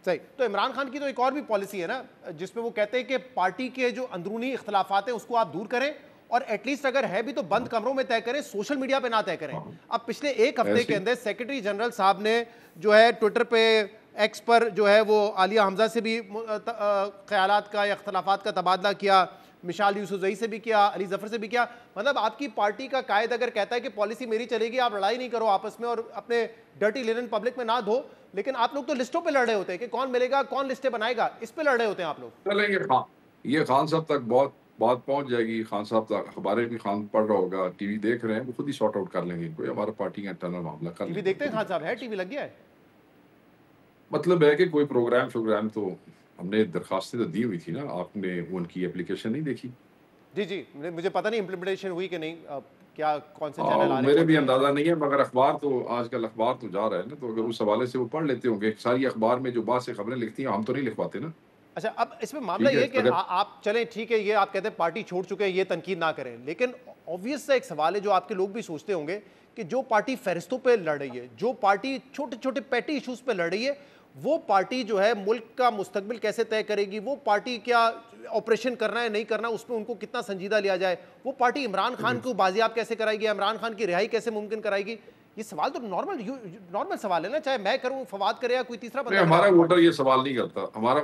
सही। तो इमरान खान की तो एक और भी पॉलिसी है ना, जिसमें वो कहते हैं कि पार्टी के जो अंदरूनी इख्तलाफात हैं उसको आप दूर करें, और एटलीस्ट अगर है भी तो बंद कमरों में तय करें, सोशल मीडिया पे ना तय करें। अब पिछले एक हफ्ते के अंदर सेक्रेटरी जनरल साहब ने जो है ट्विटर पे, एक्स पर जो है वो आलिया हमजा से भी ख्यालात का या इख्तलाफात का तबादला किया, मिशाल यूसुफजई से भी किया, अली जफर से भी किया। मतलब आपकी पार्टी का कायद अगर कहता है कि पॉलिसी मेरी चलेगी, आप लड़ाई नहीं करो आपस में और अपने डर्टी लिनन पब्लिक में ना दो, लेकिन आप लोग तो लिस्टों पे लड़ रहे होते हैं कि कौन मिलेगा, कौन लिस्टें बनाएगा, इस पे लड़ रहे होते हैं आप लोग। चलेंगे, ये खान साहब तक बहुत बात पहुंच जाएगी, खान साहब तक अखबारें भी खान पढ़ रहा होगा, टीवी देख रहे हैं, वो खुद ही सॉर्ट आउट कर लेंगे, कोई हमारा पार्टी का इंटरनल मामला कर टीवी देखते हैं खान साहब, है टीवी लग गया है, मतलब है कि कोई प्रोग्राम तो हमने दरखास्तें तो दी हुई थी ना, आपने उनकी एप्लीकेशन नहीं देखी? जी, मुझे पता नहीं इम्प्लीमेंटेशन हुई कि नहीं, क्या कौन से चैनल आ रहे हैं, मेरे भी अंदाजा नहीं है, मगर अखबार तो आजकल अखबार तो जा रहा है ना, तो अगर उस हवाले से वो पढ़ लेते होंगे, सारी अखबार में जो बात से खबरें लिखती हैं, हम तो नहीं लिखवाते ना। अच्छा, अब इसमें मामला ये कि आप चलें, ठीक है, ये आप कहते हैं पार्टी छोड़ चुके हैं, ये तनकीद ना करें, लेकिन ऑब्वियस सा एक सवाल है जो आपके लोग भी सोचते होंगे कि जो पार्टी फहरिस्तों पे लड़ रही है, जो पार्टी छोटे छोटे पैटी इशूज़ पे लड़ रही है, वो पार्टी जो है मुल्क का मुस्तकबिल कैसे तय करेगी, वो पार्टी क्या ऑपरेशन करना है नहीं करना, उसमें उनको कितना संजीदा लिया जाए, वो पार्टी इमरान खान को बाजियाब कैसे कराएगी, इमरान खान की रिहाई कैसे मुमकिन कराएगी, ये सवाल तो नॉर्मल सवाल है ना, चाहे मैं करूं, फवाद करे या कोई तीसरा बंदा। हमारा वोटर ये सवाल नहीं करता, हमारा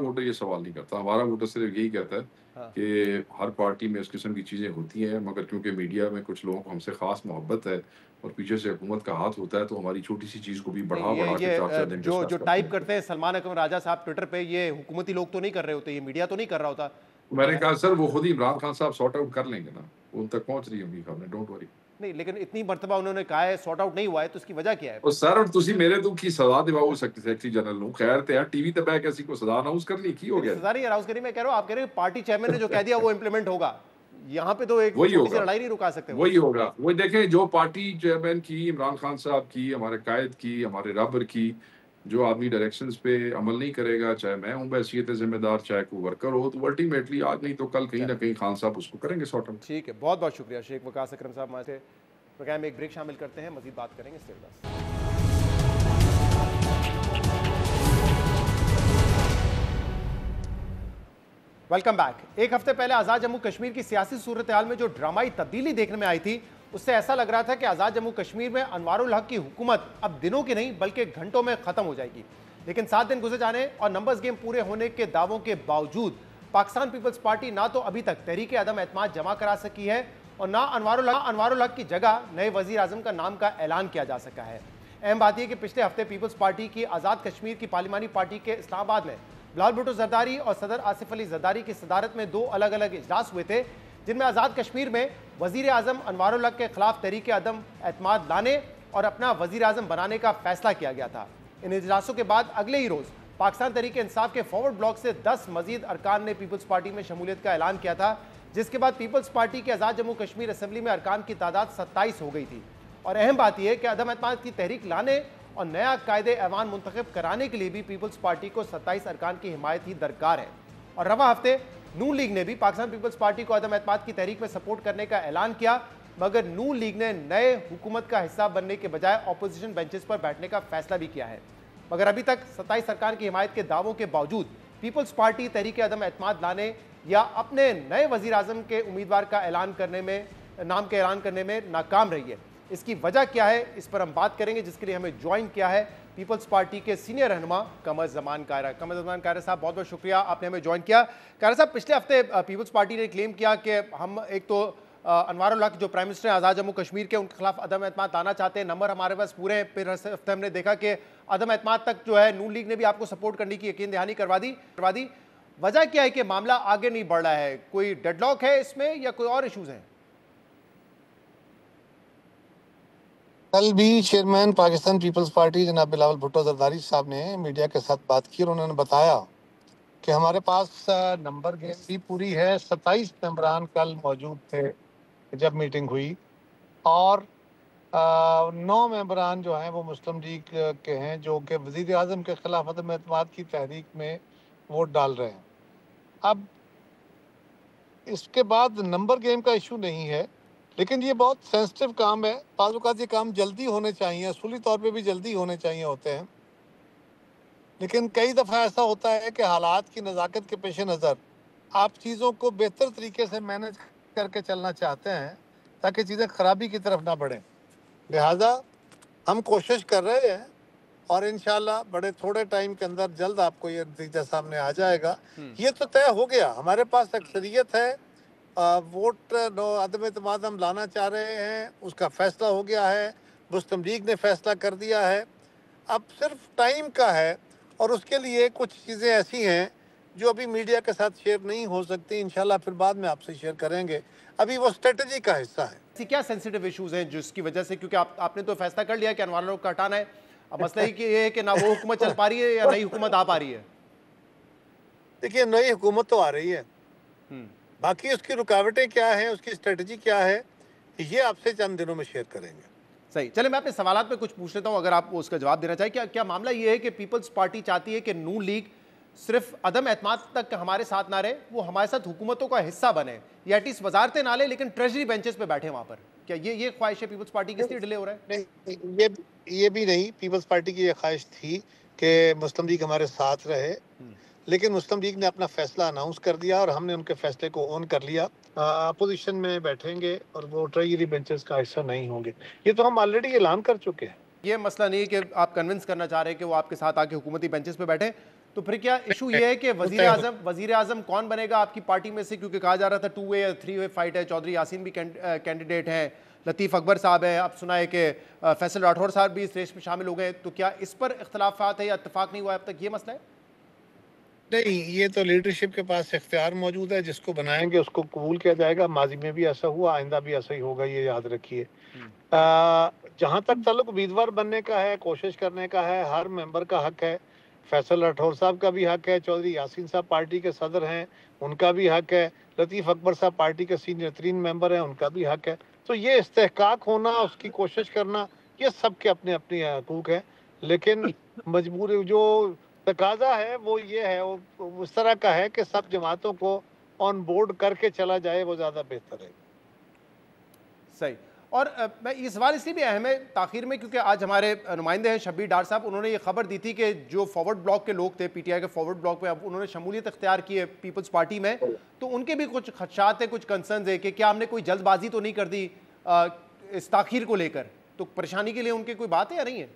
वोटर सिर्फ यही कहता है कि हर पार्टी में इस किस्म की चीज़ें होती हैं, मगर क्योंकि मीडिया में कुछ लोगों को हमसे खास मोहब्बत है और पीछे से हुकूमत का हाथ होता है, तो हमारी छोटी सी चीज़ को भी बढ़ा के जो टाइप करते हैं सलमान अकरम राजा साहब ट्विटर पे, ये हुकूमती लोग तो नहीं कर रहे होते, ये मीडिया तो नहीं कर रहा होता। मैंने कहा सर वो खुद ही इमरान खान साहब सॉर्ट आउट कर लेंगे ना, उन तक पहुंच रही होंगी खबरें, डोंट वरी। नहीं, लेकिन इतनी मर्तबा उन्होंने कहा है सॉर्ट आउट नहीं हुआ है, तो उसकी वजह क्या है? ਉਹ ਸਰ ਤੁਸੀਂ ਮੇਰੇ ਤੋਂ ਕੀ ਸਜ਼ਾ ਦਿਵਾਓ ਸੈਕਟਰੀ ਜਨਰਲ ਨੂੰ? ਖੈਰ ਤੇ ਆ टीवी ਤੇ ਬਹਿ ਕੇ ਅਸੀਂ ਕੋਈ ਸਜ਼ਾ ਅਨਾਉਂਸ ਕਰ ਲਈ, ਕੀ ਹੋ ਗਿਆ? सजा नहीं अनाउंस करी, मैं कह रहा हूँ, आप कह रहे हैं पार्टी चेयरमैन ने जो कह दिया वो इंप्लीमेंट होगा। यहाँ पे तो एक वही छोटी सी होगा। लड़ाई नहीं रुका सकते वो। वही होगा। वही देखें, जो पार्टी चेयरमैन की, इमरान खान साहब की, हमारे कायद की, हमारे रबर की, जो आदमी डायरेक्शंस पे अमल नहीं करेगा, चाहे मैं हूँ बहैसियत जिम्मेदार, चाहे कोई वर्कर हो, तो अल्टीमेटली आज नहीं तो कल कहीं ना कहीं खान साहब उसको करेंगे सॉर्ट आउट। ठीक है, बहुत बहुत शुक्रिया शेख वकास अकरम साहब। हमारे प्रोग्राम में एक ब्रेक शामिल करते हैं, मजीद बात करेंगे इसके बाद। Welcome back. एक हफ्ते पहले आज़ाद जम्मू कश्मीर की सियासी सूरत हाल में जो ड्रामाई तब्दीली देखने में आई थी, उससे ऐसा लग रहा था कि आज़ाद जम्मू कश्मीर में अनवारुल हक की हुकूमत अब दिनों की नहीं बल्कि घंटों में ख़त्म हो जाएगी। लेकिन 7 दिन गुजर जाने और नंबर्स गेम पूरे होने के दावों के बावजूद पाकिस्तान पीपल्स पार्टी ना तो अभी तक तहरीक अदम एतमाद जमा करा सकी है और ना अनवारुल हक की जगह नए वज़ीर आज़म का नाम का ऐलान किया जा सका है। अहम बात यह कि पिछले हफ्ते पीपल्स पार्टी की आज़ाद कश्मीर की पार्लिमानी पार्टी के इस्लामाबाद में बिलावल भुट्टो जरदारी और सदर आसिफ अली जरदारी की सदारत में 2 अलग अलग इजलास हुए थे, जिनमें आज़ाद कश्मीर में वज़ीर आज़म अनवारुल हक के खिलाफ तहरीक अदम एतमाद लाने और अपना वज़ीर आज़म बनाने का फैसला किया गया था। इन इजलासों के बाद अगले ही रोज़ पाकिस्तान तहरीक इंसाफ के फॉरवर्ड ब्लॉक से 10 मजीद अरकान ने पीपल्स पार्टी में शमूलियत का ऐलान किया था, जिसके बाद पीपल्स पार्टी के आज़ाद जम्मू कश्मीर असम्बली में अरकान की तादाद 27 हो गई थी। और अहम बात यह है कि अदम एतमाद की तहरीक लाने और नया कायदे ऐवान मुंतखब कराने के लिए भी पीपल्स पार्टी को 27 अरकान की हिमायत ही दरकार है। और रवा हफ्ते नून लीग ने भी पाकिस्तान पीपल्स पार्टी को अदम एतमाद की तहरीक में सपोर्ट करने का ऐलान किया, मगर नून लीग ने नए हुकूमत का हिस्सा बनने के बजाय अपोजिशन बेंचेस पर बैठने का फैसला भी किया है। मगर अभी तक 27 अरकान की हिमायत के दावों के बावजूद पीपल्स पार्टी तहरीक अदम एतमाद लाने या अपने नए वज़ीर आज़म के उम्मीदवार का नाम के ऐलान करने में नाकाम रही है। इसकी वजह क्या है, इस पर हम बात करेंगे, जिसके लिए हमें ज्वाइन किया है पीपल्स पार्टी के सीनियर रहनुमा कमर जमान कायरा। कमर जमान कायरा साहब, बहुत बहुत शुक्रिया, आपने हमें ज्वाइन किया। कायरा साहब, पिछले हफ्ते पीपल्स पार्टी ने क्लेम किया कि हम एक तो अनवारुल हक जो प्राइम मिनिस्टर हैं आज़ाद जम्मू कश्मीर के, उनके खिलाफ अदम एतमाद लाना चाहते हैं। नंबर हमारे पास पूरे हैं। फिर हफ्ते हमने देखा कि अदम एतमाद तक जो है नून लीग ने भी आपको सपोर्ट करने की यकीन दहानी करवा दी। वजह क्या है कि मामला आगे नहीं बढ़ रहा है? कोई डेडलॉक है इसमें या कोई और इशूज़ हैं? कल भी चेयरमैन पाकिस्तान पीपल्स पार्टी जनाब बिलावल भुट्टो जरदारी साहब ने मीडिया के साथ बात की और उन्होंने बताया कि हमारे पास नंबर गेम भी पूरी है। 27 मेंबरान कल मौजूद थे जब मीटिंग हुई और 9 मेंबरान जो हैं वो मुस्लिम लीग के हैं, जो कि वज़ीर आज़म के ख़िलाफ़ अदम एतमाद की तहरीक में वोट डाल रहे हैं। अब इसके बाद नंबर गेम का इशू नहीं है, लेकिन ये बहुत सेंसिटिव काम है। बाज़ ये काम जल्दी होने चाहिए, असूली तौर पे भी जल्दी होने चाहिए होते हैं, लेकिन कई दफ़ा ऐसा होता है कि हालात की नज़ाकत के पेश नज़र आप चीज़ों को बेहतर तरीके से मैनेज करके चलना चाहते हैं ताकि चीज़ें ख़राबी की तरफ ना बढ़ें। लिहाजा हम कोशिश कर रहे हैं और इंशाल्लाह बड़े थोड़े टाइम के अंदर जल्द आपको ये नतीजा सामने आ जाएगा। ये तो तय हो गया, हमारे पास अक्सरियत है, वोट अदम एतमाद हम लाना चाह रहे हैं, उसका फैसला हो गया है, मुस्लिम लीग ने फैसला कर दिया है। अब सिर्फ टाइम का है और उसके लिए कुछ चीज़ें ऐसी हैं जो अभी मीडिया के साथ शेयर नहीं हो सकती, इंशाल्लाह फिर बाद में आपसे शेयर करेंगे। अभी वो स्ट्रेटजी का हिस्सा है। क्या सेंसिटिव इश्यूज हैं जिसकी वजह से, क्योंकि आपने तो फैसला कर लिया कि अनवारुल हक को हटाना है, अब मसला ये है कि ना वो हुकूमत चल पा रही है या नई हुकूमत आ पा रही है? देखिए, नई हुकूमत तो आ रही है, बाकी उसकी रुकावटें क्या हैं, उसकी स्ट्रेटजी क्या है, ये आपसे चंद दिनों में शेयर करेंगे। सही, चले मैं अपने सवालात में कुछ पूछ लेता हूँ, अगर आप उसका जवाब देना चाहिए। क्या मामला ये है कि पीपल्स पार्टी चाहती है कि नून लीग सिर्फ अदम एतमाद तक हमारे साथ ना रहे, वो हमारे साथ हुकूमतों का हिस्सा बने, या एटलीस्ट वजारतें ना ले लेकिन ट्रेजरी बेंचेस पे बैठे वहाँ पर? क्या ये ख्वाहिश है पीपल्स पार्टी की, इसलिए डिले हो रहा है? नहीं, ये भी नहीं। पीपल्स पार्टी की ये ख्वाहिश थी कि मुस्लिम लीग हमारे साथ रहे, लेकिन मुस्लिम लीग ने अपना फैसला अनाउंस कर दिया और हमने उनके फैसले को ऑन कर लिया। अपोजिशन में बैठेंगे और वो ट्रेजरी बेंचेस का हिस्सा नहीं होंगे, ये तो हम ऑलरेडी ऐलान कर चुके हैं। ये मसला नहीं है कि आप कन्विंस करना चाह रहे हैं कि वो आपके साथ आके हुकूमती बेंचेस पे बैठे, तो फिर क्या इशू ये है कि वजीर आजम कौन बनेगा आपकी पार्टी में से? क्योंकि कहा जा रहा था 2 वे या 3 वे फाइट है, चौधरी यासीन भी कैंडिडेट हैं, लतीफ़ अकबर साहब हैं, अब सुना है कि फैसल राठौर साहब भी इस रेस में शामिल हो गए, तो क्या इस पर इख्तलाफात है या इत्तेफाक नहीं हुआ अब तक, ये मसला है? नहीं, ये तो लीडरशिप के पास इख्तियार मौजूद है, जिसको बनाएंगे उसको कबूल किया जाएगा। माजी में भी ऐसा हुआ, आइंदा भी ऐसा ही होगा, ये याद रखिए। जहाँ तक ताल्लुक उम्मीदवार बनने का है, कोशिश करने का है, हर मेंबर का हक है। फैसल राठौर साहब का भी हक है, चौधरी यासीन साहब पार्टी के सदर हैं, उनका भी हक है, लतीफ़ अकबर साहब पार्टी के सीनियर तरीन मेंबर हैं, उनका भी हक है। तो ये इस्तेहकाक होना, उसकी कोशिश करना, ये सब के अपने अपने हकूक हैं। लेकिन मजबूरी जो तकाजा है वो ये है, वो उस तरह का है कि सब जमातों को ऑन बोर्ड करके चला जाए, वो ज़्यादा बेहतर है। सही। और मैं ये सवाल इसलिए भी अहम है ताखिर में, क्योंकि आज हमारे नुमाइंदे हैं शब्बीर डार साहब, उन्होंने ये खबर दी थी कि जो फॉरवर्ड ब्लॉक के लोग थे, पीटीआई के फॉरवर्ड ब्लॉक में, अब उन्होंने शमूलियत इख्तियार की है पीपल्स पार्टी में, तो उनके भी कुछ खदशात है, कुछ कंसर्न है कि क्या हमने कोई जल्दबाजी तो नहीं कर दी इस ताखिर को लेकर। तो परेशानी के लिए उनकी कोई बात है या नहीं है?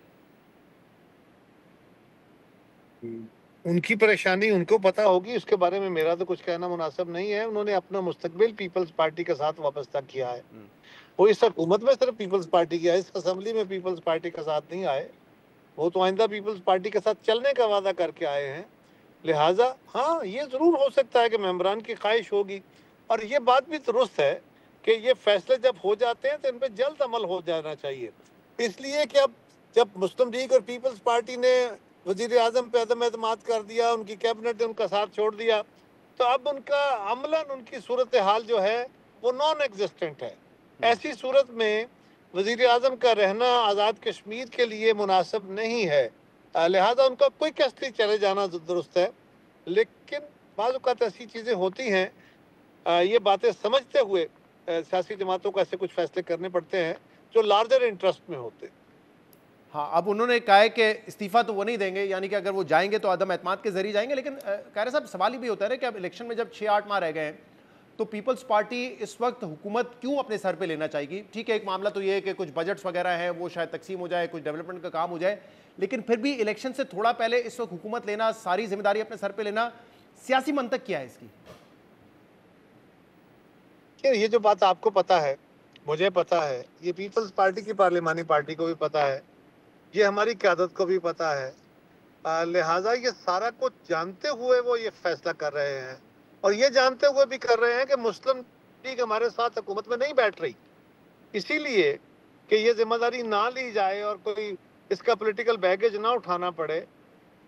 उनकी परेशानी उनको पता होगी, उसके बारे में मेरा तो कुछ कहना मुनासिब नहीं है। उन्होंने अपना मुस्तकबिल पीपल्स पार्टी के साथ वाबस्ता किया है। वो इस हुकूमत में सिर्फ पीपल्स पार्टी की है, इस असम्बली में पीपल्स पार्टी के साथ नहीं आए। वो तो आइंदा पीपल्स पार्टी के साथ चलने का वादा करके आए हैं। लिहाजा हाँ, ये ज़रूर हो सकता है कि मेंबरान की ख्वाहिश होगी, और ये बात भी दुरुस्त है कि ये फैसले जब हो जाते हैं तो इन पर जल्द अमल हो जाना चाहिए। इसलिए कि अब जब मुस्लिम लीग और पीपल्स पार्टी ने वज़ीर आज़म पे अदम एतमाद कर दिया, उनकी कैबिनेट ने उनका साथ छोड़ दिया, तो अब उनका अमलन उनकी सूरत हाल जो है वो नॉन एग्जिस्टेंट है। ऐसी सूरत में वज़ीर आज़म का रहना आज़ाद कश्मीर के लिए मुनासिब नहीं है। लिहाजा उनका कोई कैसे चले जाना दुरुस्त है। लेकिन बाज़ औक़ात ऐसी चीज़ें होती हैं, ये बातें समझते हुए सियासी जमातों को ऐसे कुछ फैसले करने पड़ते हैं जो लार्जर इंटरेस्ट में होते हैं। हाँ, अब उन्होंने कहा है कि इस्तीफा तो वो नहीं देंगे, यानी कि अगर वो जाएंगे तो अदम एतमाद के जरिए जाएंगे। लेकिन कायरा साहब, सवाल ही भी होता है कि अब इलेक्शन में जब 6-8 माह रह गए हैं, तो पीपल्स पार्टी इस वक्त हुकूमत क्यों अपने सर पे लेना चाहेगी? ठीक है, एक मामला तो ये है कि कुछ बजट्स वगैरह हैं वो शायद तकसीम हो जाए, कुछ डेवलपमेंट का काम हो जाए, लेकिन फिर भी इलेक्शन से थोड़ा पहले इस वक्त हुकूमत लेना, सारी जिम्मेदारी अपने सर पे लेना, सियासी मंतक क्या है इसकी? ये जो बात आपको पता है, मुझे पता है, ये पीपल्स पार्टी की पार्लिमानी पार्टी को भी पता है, ये हमारी क़यादत को भी पता है। लिहाजा ये सारा कुछ जानते हुए वो ये फैसला कर रहे हैं, और ये जानते हुए भी कर रहे हैं कि मुस्लिम लीग हमारे साथ हुकूमत में नहीं बैठ रही, इसीलिए कि ये जिम्मेदारी ना ली जाए और कोई इसका पॉलिटिकल बैगेज ना उठाना पड़े।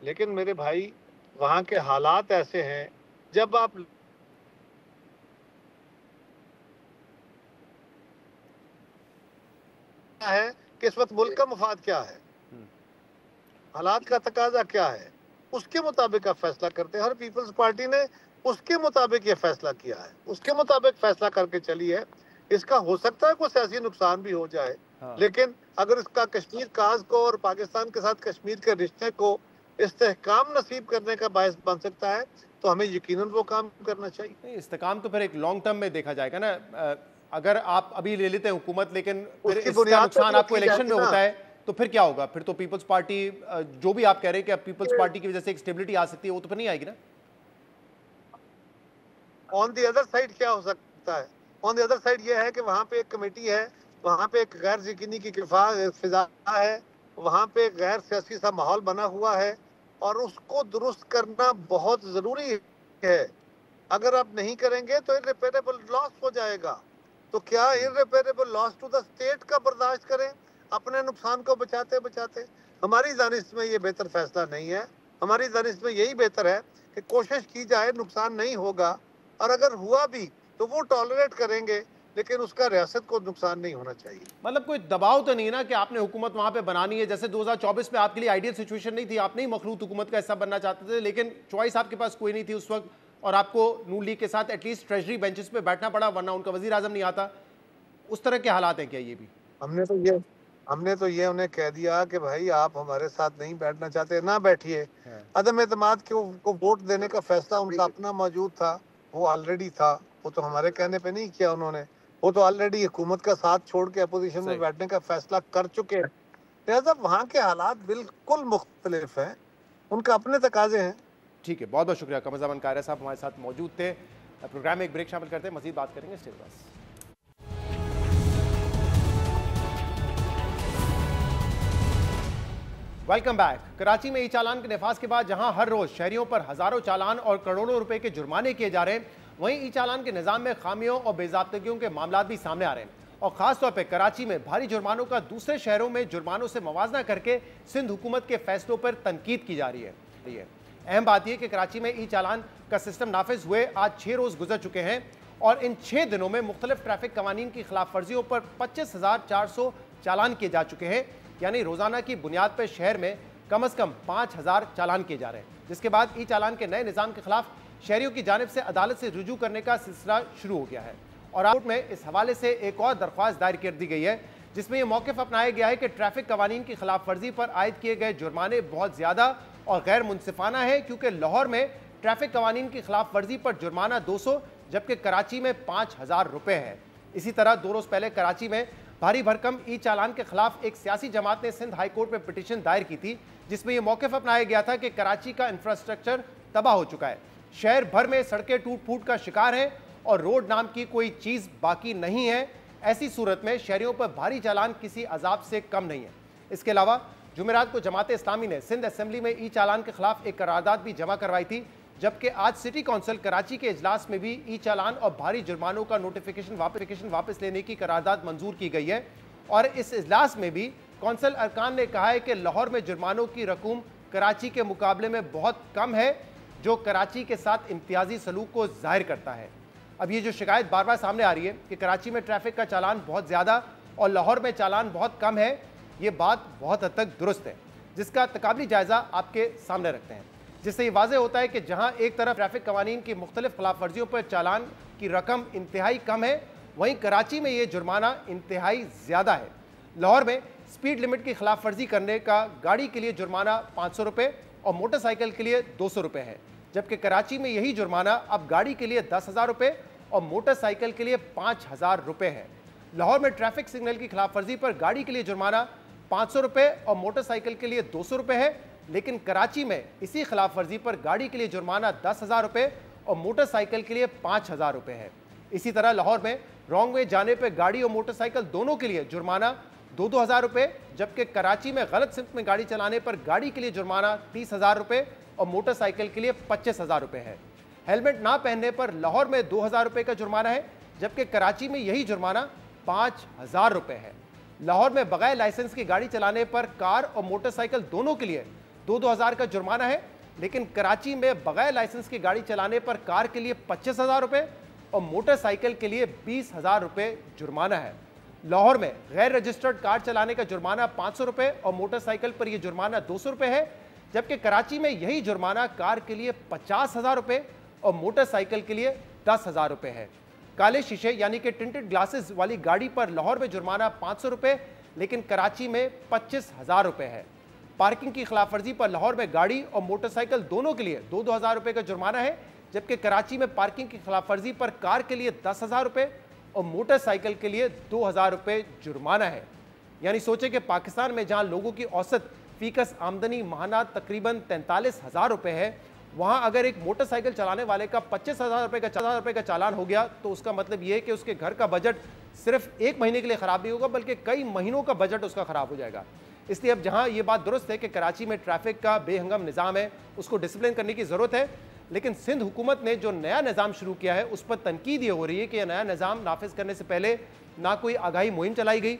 लेकिन मेरे भाई, वहाँ के हालात ऐसे हैं, जब आप है कि इस वक्त मुल्क का मफाद क्या है, हालात का तकाजा क्या है, उसके मुताबिक आप फैसला करते हैं। हर पीपल्स पार्टी ने उसके मुताबिक ये फैसला किया है, उसके मुताबिक फैसला करके चली है। इसका हो सकता है कोई सियासी नुकसान भी हो जाए, लेकिन अगर इसका कश्मीर काज को और पाकिस्तान के साथ कश्मीर के रिश्ते को इस्तेहकाम नसीब करने का बायस बन सकता है, तो हमें यकीनन वो काम करना चाहिए। इस्तेहकाम तो फिर एक लॉन्ग टर्म में देखा जाएगा ना। अगर आप अभी ले लेते हैं हुकूमत, लेकिन फिर इसका नुकसान आपको इलेक्शन में होता है, तो फिर क्या होगा? फिर तो पीपल्स पार्टी, जो भी आप कह रहे हैं कि अब पीपल्स पार्टी की वजह से एक स्टेबिलिटी आ सकती है, वो तो फिर नहीं आएगी ना। ऑन द अदर साइड क्या हो सकता है? ऑन द अदर साइड ये है कि वहाँ पे एक कमेटी है, वहाँ पे एक गैर यकीनी की फिजा है, वहाँ पे गैर सियासी सा माहौल बना हुआ है, और उसको दुरुस्त करना बहुत ज़रूरी है। अगर आप नहीं करेंगे तो इररिपेरेबल लॉस हो जाएगा। तो क्या इररिपेरेबल लॉस टू द स्टेट का बर्दाश्त करें अपने नुकसान को बचाते बचाते? हमारी जानिब में ये बेहतर फैसला नहीं है। हमारी जानिब में यही बेहतर है कि कोशिश की जाए, नुकसान नहीं होगा, और अगर हुआ भी तो वो टॉलरेट करेंगे, लेकिन उसका रियासत को नुकसान नहीं होना चाहिए। मतलब कोई दबाव तो नहीं ना कि आपने हुकूमत वहां पे बनानी है? जैसे 2024 में आपके लिए आइडियल सिचुएशन नहीं थी, आप नहीं मखलूत हुकूमत का हिस्सा बनना चाहते थे, लेकिन चॉइस आपके पास कोई नहीं थी उस वक्त, और आपको नून लीग के साथ एटलीस्ट ट्रेजरी बेंचेस पे बैठना पड़ा, वरना उनका वजीर आजम नहीं आता। उस तरह के हालात हैं क्या ये भी? हमने तो ये उन्हें कह दिया कि भाई आप हमारे साथ नहीं बैठना चाहते, ना बैठिए। अदम एतमाद को वोट देने का फैसला उनका अपना मौजूद था, वो ऑलरेडी था, वो तो हमारे कहने पे नहीं किया उन्होंने, वो तो ऑलरेडी हुकूमत का साथ छोड़ के अपोजिशन में बैठने का फैसला कर चुके हैं। लिहाजा वहाँ के हालात बिल्कुल मुख्तलिफ हैं, उनका अपने तकाजे हैं। ठीक है, बहुत बहुत शुक्रिया। कमरज़मान कायरा साहब हमारे साथ मौजूद थे। प्रोग्राम में एक ब्रेक शामिल करते हैं, मज़ीद बात करेंगे। Stay with us. Welcome back. Karachi में ई चालान के नफाज के बाद जहां हर रोज शहरियों पर हजारों चालान और करोड़ों रुपए के जुर्माने किए जा रहे हैं, वहीं ई चालान के निजाम में खामियों और बेजाब्तगियों के मामला भी सामने आ रहे हैं। और खासतौर पर कराची में भारी जुर्मानों का दूसरे शहरों में जुर्मानों से मवाजना करके सिंध हुकूमत के फैसलों पर तनकीद की जा रही है। अहम बात यह कि कराची में ई चालान का सिस्टम नाफिज हुए आज 6 रोज गुजर चुके हैं और इन 6 दिनों में मुख्तलिफ ट्रैफिक कवानीन की खिलाफ वर्जियों पर 25,400 चालान किए जा चुके हैं। यानी रोजाना की बुनियाद पर शहर में कम से कम 5,000 चालान किए जा रहे हैं, जिसके बाद ई चालान के नए निजाम के खिलाफ शहरियों की जानिब से अदालत से रुजू करने का सिलसिला शुरू हो गया है। और कोर्ट में इस हवाले से एक और दरख्वास्त दायर कर दी गई है, जिसमें यह मौक़िफ़ अपनाया गया है कि ट्रैफिक कवानीन की खिलाफ वर्जी पर आयद किए गए जुर्माने बहुत ज़्यादा और गैर मुनसिफाना है, क्योंकि लाहौर में ट्रैफिक कवानीन की खिलाफ वर्जी पर जुर्माना 200 जबकि कराची में 5,000 रुपये है। इसी तरह 2 रोज़ पहले कराची में भारी भरकम ई चालान के खिलाफ एक सियासी जमात ने सिंध हाई कोर्ट में पिटीशन दायर की थी, जिसमें यह मौक़िफ़ अपनाया गया था कि कराची का इंफ्रास्ट्रक्चर तबाह हो चुका है, शहर भर में सड़कें टूट फूट का शिकार हैं और रोड नाम की कोई चीज़ बाकी नहीं है। ऐसी सूरत में शहरियों पर भारी चालान किसी अजाब से कम नहीं है। इसके अलावा जुमेरात को जमात इस्लामी ने सिंध असेंबली में ई चालान के खिलाफ एक करारदाद भी जमा करवाई थी, जबकि आज सिटी कौंसिल कराची के इजलास में भी ई चालान और भारी जुर्मानों का नोटिफिकेशन वापस लेने की करारदाद मंजूर की गई है। और इस इजलास में भी कौंसिल अरकान ने कहा है कि लाहौर में जुर्मानों की रकूम कराची के मुकाबले में बहुत कम है, जो कराची के साथ इम्तियाजी सलूक को जाहिर करता है। अब ये जो शिकायत बार बार सामने आ रही है कि कराची में ट्रैफिक का चालान बहुत ज़्यादा और लाहौर में चालान बहुत कम है, ये बात बहुत हद तक दुरुस्त है, जिसका तकाबली जायज़ा आपके सामने रखते हैं, जिससे ये वाज़ेह होता है कि जहाँ एक तरफ ट्रैफिक कवानीन की मुख्तलिफ खिलाफ वर्जियों पर चालान की रकम इंतहाई कम है, वहीं कराची में ये जुर्माना इंतहाई ज़्यादा है। लाहौर में स्पीड लिमिट की खिलाफ वर्जी करने का गाड़ी के लिए जुर्माना 500 रुपये और मोटरसाइकिल के लिए 200 रुपये है, जबकि कराची में यही जुर्माना अब गाड़ी के लिए 10,000 रुपये और मोटरसाइकिल के लिए 5,000 रुपये है। लाहौर में ट्रैफिक सिग्नल की खिलाफ वर्जी पर गाड़ी के लिए जुर्माना 500 रुपये और मोटरसाइकिल के लिए 200 रुपये है, लेकिन कराची में इसी खिलाफ वर्जी पर गाड़ी के लिए जुर्माना 10,000 रुपये और मोटरसाइकिल के लिए 5,000 रुपये है। इसी तरह लाहौर में रॉन्ग वे जाने पर गाड़ी और मोटरसाइकिल दोनों के लिए जुर्माना 2,000 रुपये, जबकि कराची में गलत सिमत में गाड़ी चलाने पर गाड़ी के लिए जुर्माना 30,000 रुपये और मोटरसाइकिल के लिए 25,000 रुपये है। हेलमेट ना पहनने पर लाहौर में 2,000 रुपये का जुर्माना है, जबकि कराची में यही जुर्माना 5,000 रुपये है। लाहौर में बगैर लाइसेंस की गाड़ी चलाने पर कार और मोटरसाइकिल दोनों के लिए 2,000 का जुर्माना है, लेकिन कराची में बगैर लाइसेंस की गाड़ी चलाने पर कार के लिए 25,000 रुपये और मोटरसाइकिल के लिए 20,000 रुपये जुर्माना है। लाहौर में गैर रजिस्टर्ड कार चलाने का जुर्माना 500 रुपये और मोटरसाइकिल पर यह जुर्माना 200 रुपये है, जबकि कराची में यही जुर्माना कार के लिए 50,000 रुपये और मोटरसाइकिल के लिए 10,000 रुपये है। काले शीशे यानी कि टिंटेड ग्लासेस वाली गाड़ी पर लाहौर में जुर्माना 500 रुपये, लेकिन कराची में 25,000 रुपये है। पार्किंग की खिलाफ वर्जी पर लाहौर में गाड़ी और मोटरसाइकिल दोनों के लिए 2,000 रुपये का जुर्माना है, जबकि कराची में पार्किंग की खिलाफ वर्जी पर कार के लिए 10,000 रुपये और मोटरसाइकिल के लिए 2,000 रुपये जुर्माना है। यानी सोचे कि पाकिस्तान में जहां लोगों की औसत फीकस आमदनी माहाना तकरीबन 43,000 रुपये है, वहां अगर एक मोटरसाइकिल चलाने वाले का 25,000 रुपये का चालान हो गया, तो उसका मतलब यह है कि उसके घर का बजट सिर्फ एक महीने के लिए ख़राब नहीं होगा, बल्कि कई महीनों का बजट उसका ख़राब हो जाएगा। इसलिए अब जहां ये बात दुरुस्त है कि कराची में ट्रैफिक का बेहंगम निज़ाम है, उसको डिसिप्लिन करने की ज़रूरत है, लेकिन सिंध हुकूमत ने जो नया निज़ाम शुरू किया है उस पर तनकीद ये हो रही है कि यह नया निज़ाम नाफिज करने से पहले ना कोई आगाही मुहिम चलाई गई,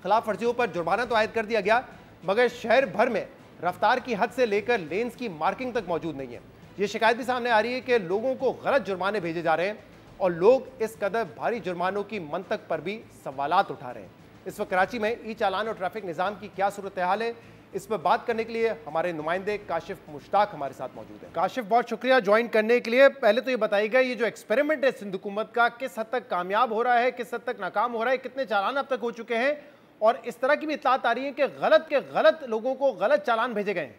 खिलाफ वर्जियों पर जुर्माना तो आयद कर दिया गया, मगर शहर भर में रफ्तार की हद से लेकर लेन्स की मार्किंग तक मौजूद नहीं है। ये शिकायत भी सामने आ रही है कि लोगों को गलत जुर्माने भेजे जा रहे हैं और लोग इस कदर भारी जुर्मानों की मंतक पर भी सवालात उठा रहे हैं। इस वक्त कराची में ई चालान और ट्रैफिक निज़ाम की क्या सूरत हाल है, इस पर बात करने के लिए हमारे नुमाइंदे काशिफ मुश्ताक हमारे साथ मौजूद है। काशिफ, बहुत शुक्रिया ज्वाइन करने के लिए। पहले तो ये बताइएगा, ये जो एक्सपेरिमेंट है सिंध हुकूमत का, किस हद तक कामयाब हो रहा है, किस हद तक नाकाम हो रहा है, कितने चालान अब तक हो चुके हैं, और इस तरह की भी इत्तलात आ रही है कि गलत लोगों को गलत चालान भेजे गए हैं।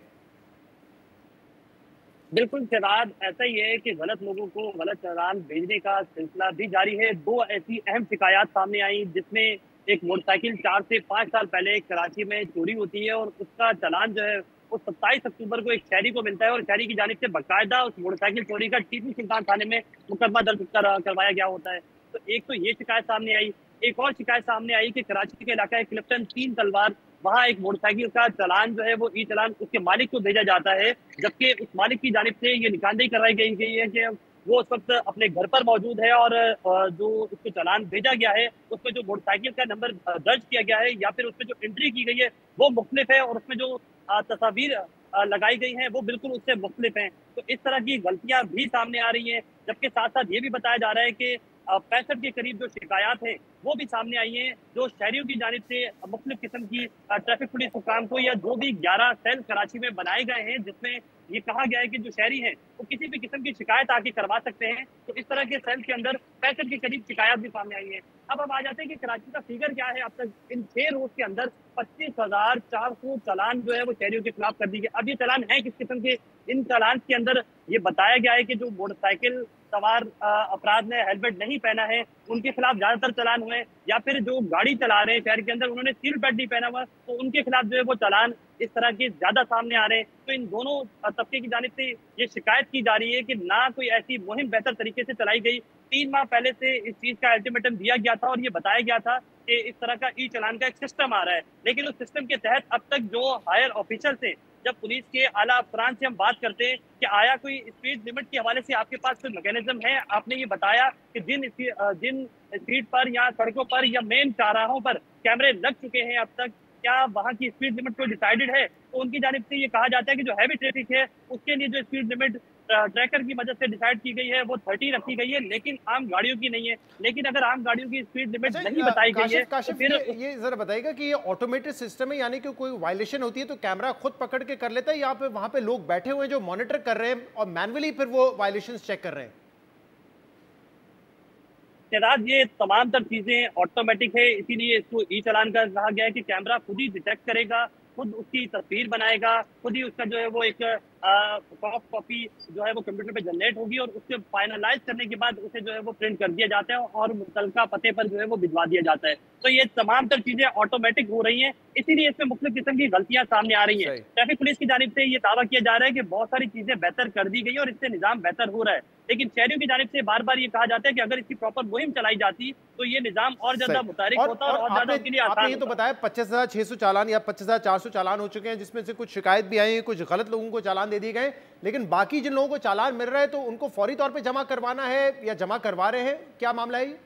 बिल्कुल शराद, ऐसा ही है कि गलत लोगों को गलत चालान भेजने का सिलसिला भी जारी है। 2 ऐसी अहम शिकायत सामने आई, जिसमें एक मोटरसाइकिल 4 से 5 साल पहले कराची में चोरी होती है और उसका चालान जो है वो 27 अक्टूबर को एक शहरी को मिलता है और शहरी की जानिब से बाकायदा उस मोटरसाइकिल चोरी का टीपू सुल्तान थाने में मुकदमा दर्ज करवाया गया होता है। तो एक तो ये शिकायत सामने आई। एक और शिकायत सामने आई कि कराची के इलाका क्लिफ्टन 3 तलवार वहाँ एक मोटरसाइकिल का चालान जो है वो ई चालान उसके मालिक को भेजा जाता है, जबकि उस मालिक की जानिब से ये निशानदेही करवाई गई है कि वो उस वक्त अपने घर पर मौजूद है और जो उसको चालान भेजा गया है उसमें जो मोटरसाइकिल का नंबर दर्ज किया गया है या फिर उसमें जो एंट्री की गई है वो मुख्तलिफ है और उसमें जो तस्वीर लगाई गई हैं वो बिल्कुल उससे मुख्तलिफ हैं। तो इस तरह की गलतियां भी सामने आ रही हैं, जबकि साथ साथ ये भी बताया जा रहा है कि 65 के करीब जो शिकायत हैं वो भी सामने आई हैं, जो शहरियों की जानिब से मुख्तलिफ किस्म की ट्रैफिक पुलिस हुकाम को या जो भी 11 सेल कराची में बनाए गए हैं जिसमें ये कहा गया है कि जो शहरी हैं वो किसी भी किस्म की शिकायत आके करवा सकते हैं। तो इस तरह के सेल के अंदर 65 के करीब शिकायत भी सामने आई है। अब हम आ जाते हैं कि कराची का फिगर क्या है। अब तक इन 6 रोज के अंदर 25,400 चालान जो है वो शहरियों के खिलाफ कर दिए गए। अब ये चालान है किस किस्म के? इन चालान के अंदर ये बताया गया है कि जो मोटरसाइकिल सवार अपराध ने हेलमेट नहीं पहना है उनके खिलाफ ज्यादातर चालान हुए, या फिर जो गाड़ी चला रहे हैं शहर के अंदर उन्होंने सीट बेल्ट नहीं पहना हुआ तो उनके खिलाफ जो है वो चालान इस तरह के ज्यादा सामने आ रहे हैं। तो इन दोनों तबके की जानिब से ये शिकायत की जा रही है कि ना कोई ऐसी मुहिम बेहतर तरीके से चलाई गई। 3 माह पहले से इस चीज का अल्टीमेटम दिया गया था और ये बताया गया था कि इस तरह का ई चालान का एक सिस्टम आ रहा है, लेकिन उस सिस्टम के तहत अब तक जो हायर ऑफिसर थे, जब पुलिस के आला अफसरान से हम बात करते हैं कि आया कोई स्पीड लिमिट के हवाले से आपके पास कोई मैकेनिज्म है, आपने ये बताया कि जिन स्ट्रीट पर या सड़कों पर या मेन चौराहों पर कैमरे लग चुके हैं अब तक, क्या वहाँ की स्पीड लिमिट कोई डिसाइडेड है? तो उनकी जानिब से ये कहा जाता है कि जो हैवी ट्रैफिक है उसके लिए जो स्पीड लिमिट ट्रैकर की मदद से डिसाइड की गई है वो 30 रखी गई है, लेकिन आम गाड़ियों की नहीं है। लेकिन अगर आम गाड़ियों की स्पीड लिमिट नहीं बताई गई है तो फिर ये जरा बताइएगा कि ये ऑटोमेटेड सिस्टम है, यानी कि कोई वायलेशन होती है तो कैमरा खुद पकड़ के कर लेता है या फिर वहां पे लोग बैठे हुए हैं जो मॉनिटर कर रहे हैं और मैनुअली फिर वो वायलेशन चेक कर रहे हैं? शहराज, ये तमाम तर चीजें ऑटोमेटिक है, इसीलिए इसको ई चालान का कहा गया है कि कैमरा खुद ही डिटेक्ट करेगा, खुद उसकी तस्वीर बनाएगा, खुद ही उसका जो है वो एक सॉफ्ट कॉपी जो है वो कंप्यूटर पे जनरेट होगी और उसके फाइनलाइज करने के बाद उसे जो है वो प्रिंट कर दिया जाता है और मुतलका पते पर जो है वो भिजवा दिया जाता है। तो ये तमाम तर चीजें ऑटोमेटिक हो रही हैं, इसीलिए इसमें मुख्तलिफ किस्म की गलतियां सामने आ रही हैं। ट्रैफिक पुलिस की जानिब से ये दावा किया जा रहा है कि बहुत सारी चीजें बेहतर कर दी गई और इससे निजाम बेहतर हो रहा है, लेकिन शहरियों की जानिब से बार बार ये कहा जाता है कि अगर इसकी प्रॉपर मुहिम चलाई जाती तो ये निजाम और ज्यादा मुतारिक होता और ज्यादा उसके लिए आसान। ये तो बताया 25,600 चालान या 25,400 चालान हो चुके हैं, जिसमें से कुछ शिकायत भी आई है, कुछ गलत लोगों को चालान दे दिए गए, लेकिन बाकी जिन लोगों को चालान मिल रहा है तो उनको फौरी तौर पे जमा करवाना है या जमा करवा रहे हैं, क्या मामला है?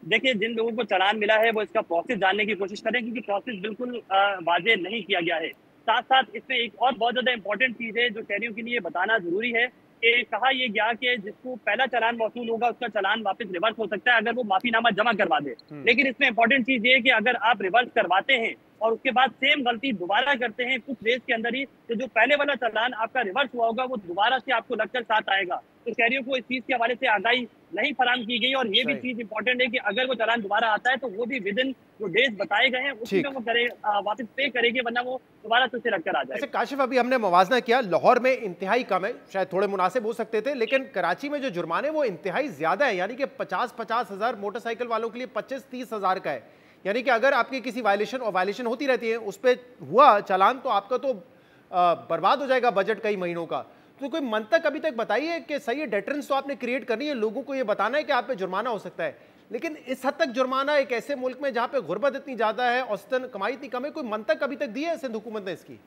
देखिए, जिन लोगों को चालान मिला है वो इसका प्रोसेस जानने की कोशिश करें, क्योंकि प्रोसेस बिल्कुल वाज़ेह नहीं किया गया है। साथ साथ इसमें एक और बहुत ज्यादा इंपॉर्टेंट चीज है जो शहरियों के लिए बताना जरूरी है कि कहा यह गया कि जिसको पहला चालान मौसूल होगा उसका चालान वापस रिवर्स हो सकता है अगर वो माफीनामा जमा करवा दे। लेकिन इसमें इंपॉर्टेंट चीज ये है कि अगर आप रिवर्स करवाते हैं और उसके बाद सेम गलती दोबारा करते हैं कुछ डेज के अंदर ही, तो जो पहले वाला चालान आपका रिवर्स हुआ होगा वो दोबारा से आपको लगकर साथ आएगा। तो शहरियों को इस चीज के हवाले से आगाही नहीं फराहम की गई और ये भी चीज इंपॉर्टेंट है कि अगर वो चालान दोबारा आता है तो वो भी विद इन जो डेज बताए गए हैं उसी में वो करे वापस पे करेंगे, वरना वो दोबारा से उसे रखकर आ जाएगा। काशिफ, अभी हमने मवाजना किया, लाहौर में इंतहाई कम है, शायद थोड़े मुनासिब हो सकते थे, लेकिन कराची में जो जुर्माने वो इंतहाई ज्यादा है, यानी कि 50-50 हज़ार, मोटरसाइकिल वालों के लिए 25-30 हज़ार का है। यानी कि अगर आपकी किसी वायलेशन और वायलेशन होती रहती है उस पर हुआ चालान तो आपका तो बर्बाद हो जाएगा बजट कई महीनों का। तो कोई मंतक अभी तक बताइए कि सही है, डेटरेंस तो आपने क्रिएट करनी है, लोगों को ये बताना है कि आप पे जुर्माना हो सकता है, लेकिन इस हद तक जुर्माना एक ऐसे मुल्क में जहां पे गुर्बत इतनी ज्यादा है, औसतन कमाई इतनी कम है, कोई मंतक अभी तक दी है सिंध हुकूमत ने इसकी?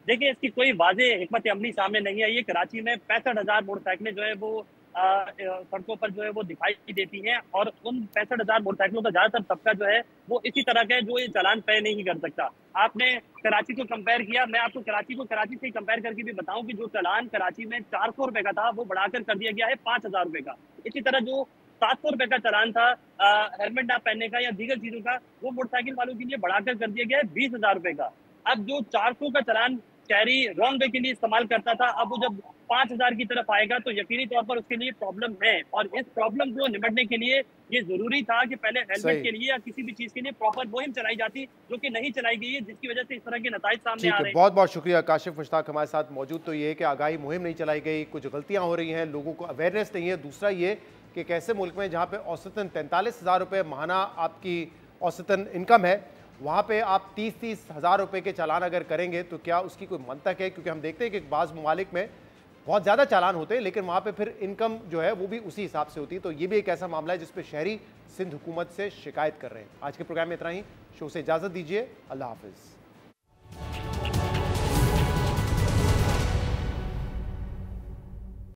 देखिए, इसकी कोई वाज़ेह हिकमत अमली सामने नहीं आई है। कराची में 65,000 मोटरसाइकिलें जो है वो सड़कों पर जो है वो दिखाई देती हैं और उन 65,000 मोटरसाइकिलों का ज्यादातर तबका जो है वो इसी तरह का है जो ये चालान पे नहीं कर सकता। आपने कराची को कंपेयर किया, मैं आपको कराची को कराची से कंपेयर करके भी बताऊं कि जो चालान कराची में 400 रुपए का था वो बढ़ाकर कर दिया गया है 5,000 रुपए का। इसी तरह जो 700 रुपए का चालान था हेलमेट ना पहनने का या दीगर चीजों का, वो मोटरसाइकिल वालों के लिए बढ़ाकर कर दिया गया है 20,000 रुपए का। अब जो 400 का चालान शहरी रॉन्ग वे के लिए इस्तेमाल करता था, अब वो जब 5,000 की तरफ आएगा तो यकीनी तौर पर उसके लिए प्रॉब्लम है और इस प्रॉब्लम को निपटने के लिए ये जरूरी था कि पहले हेलमेट के लिए या किसी भी चीज के लिए प्रॉपर मुहिम चलाई जाती, जो कि नहीं चलाई गई है, जिसकी वजह से इस तरह के नताइज सामने आ रहे हैं। बहुत बहुत शुक्रिया काशिफ मुश्ताक हमारे साथ मौजूद। तो ये है कि आगाही मुहिम नहीं चलाई गई, कुछ गलतियां हो रही हैं, लोगों को अवेयरनेस नहीं है। दूसरा ये कि एक ऐसे मुल्क में जहाँ पे औसतन 43,000 रुपये माहाना आपकी औसतन इनकम है, वहाँ पे आप 30-30 हज़ार रुपये के चालान अगर करेंगे तो क्या उसकी कोई मंतक है? क्योंकि हम देखते हैं कि बाज़ ममालिक में बहुत ज़्यादा चालान होते हैं, लेकिन वहाँ पे फिर इनकम जो है वो भी उसी हिसाब से होती है। तो ये भी एक ऐसा मामला है जिस पे शहरी सिंध हुकूमत से शिकायत कर रहे हैं। आज के प्रोग्राम में इतना ही। शो से इजाज़त दीजिए। अल्लाह हाफिज़।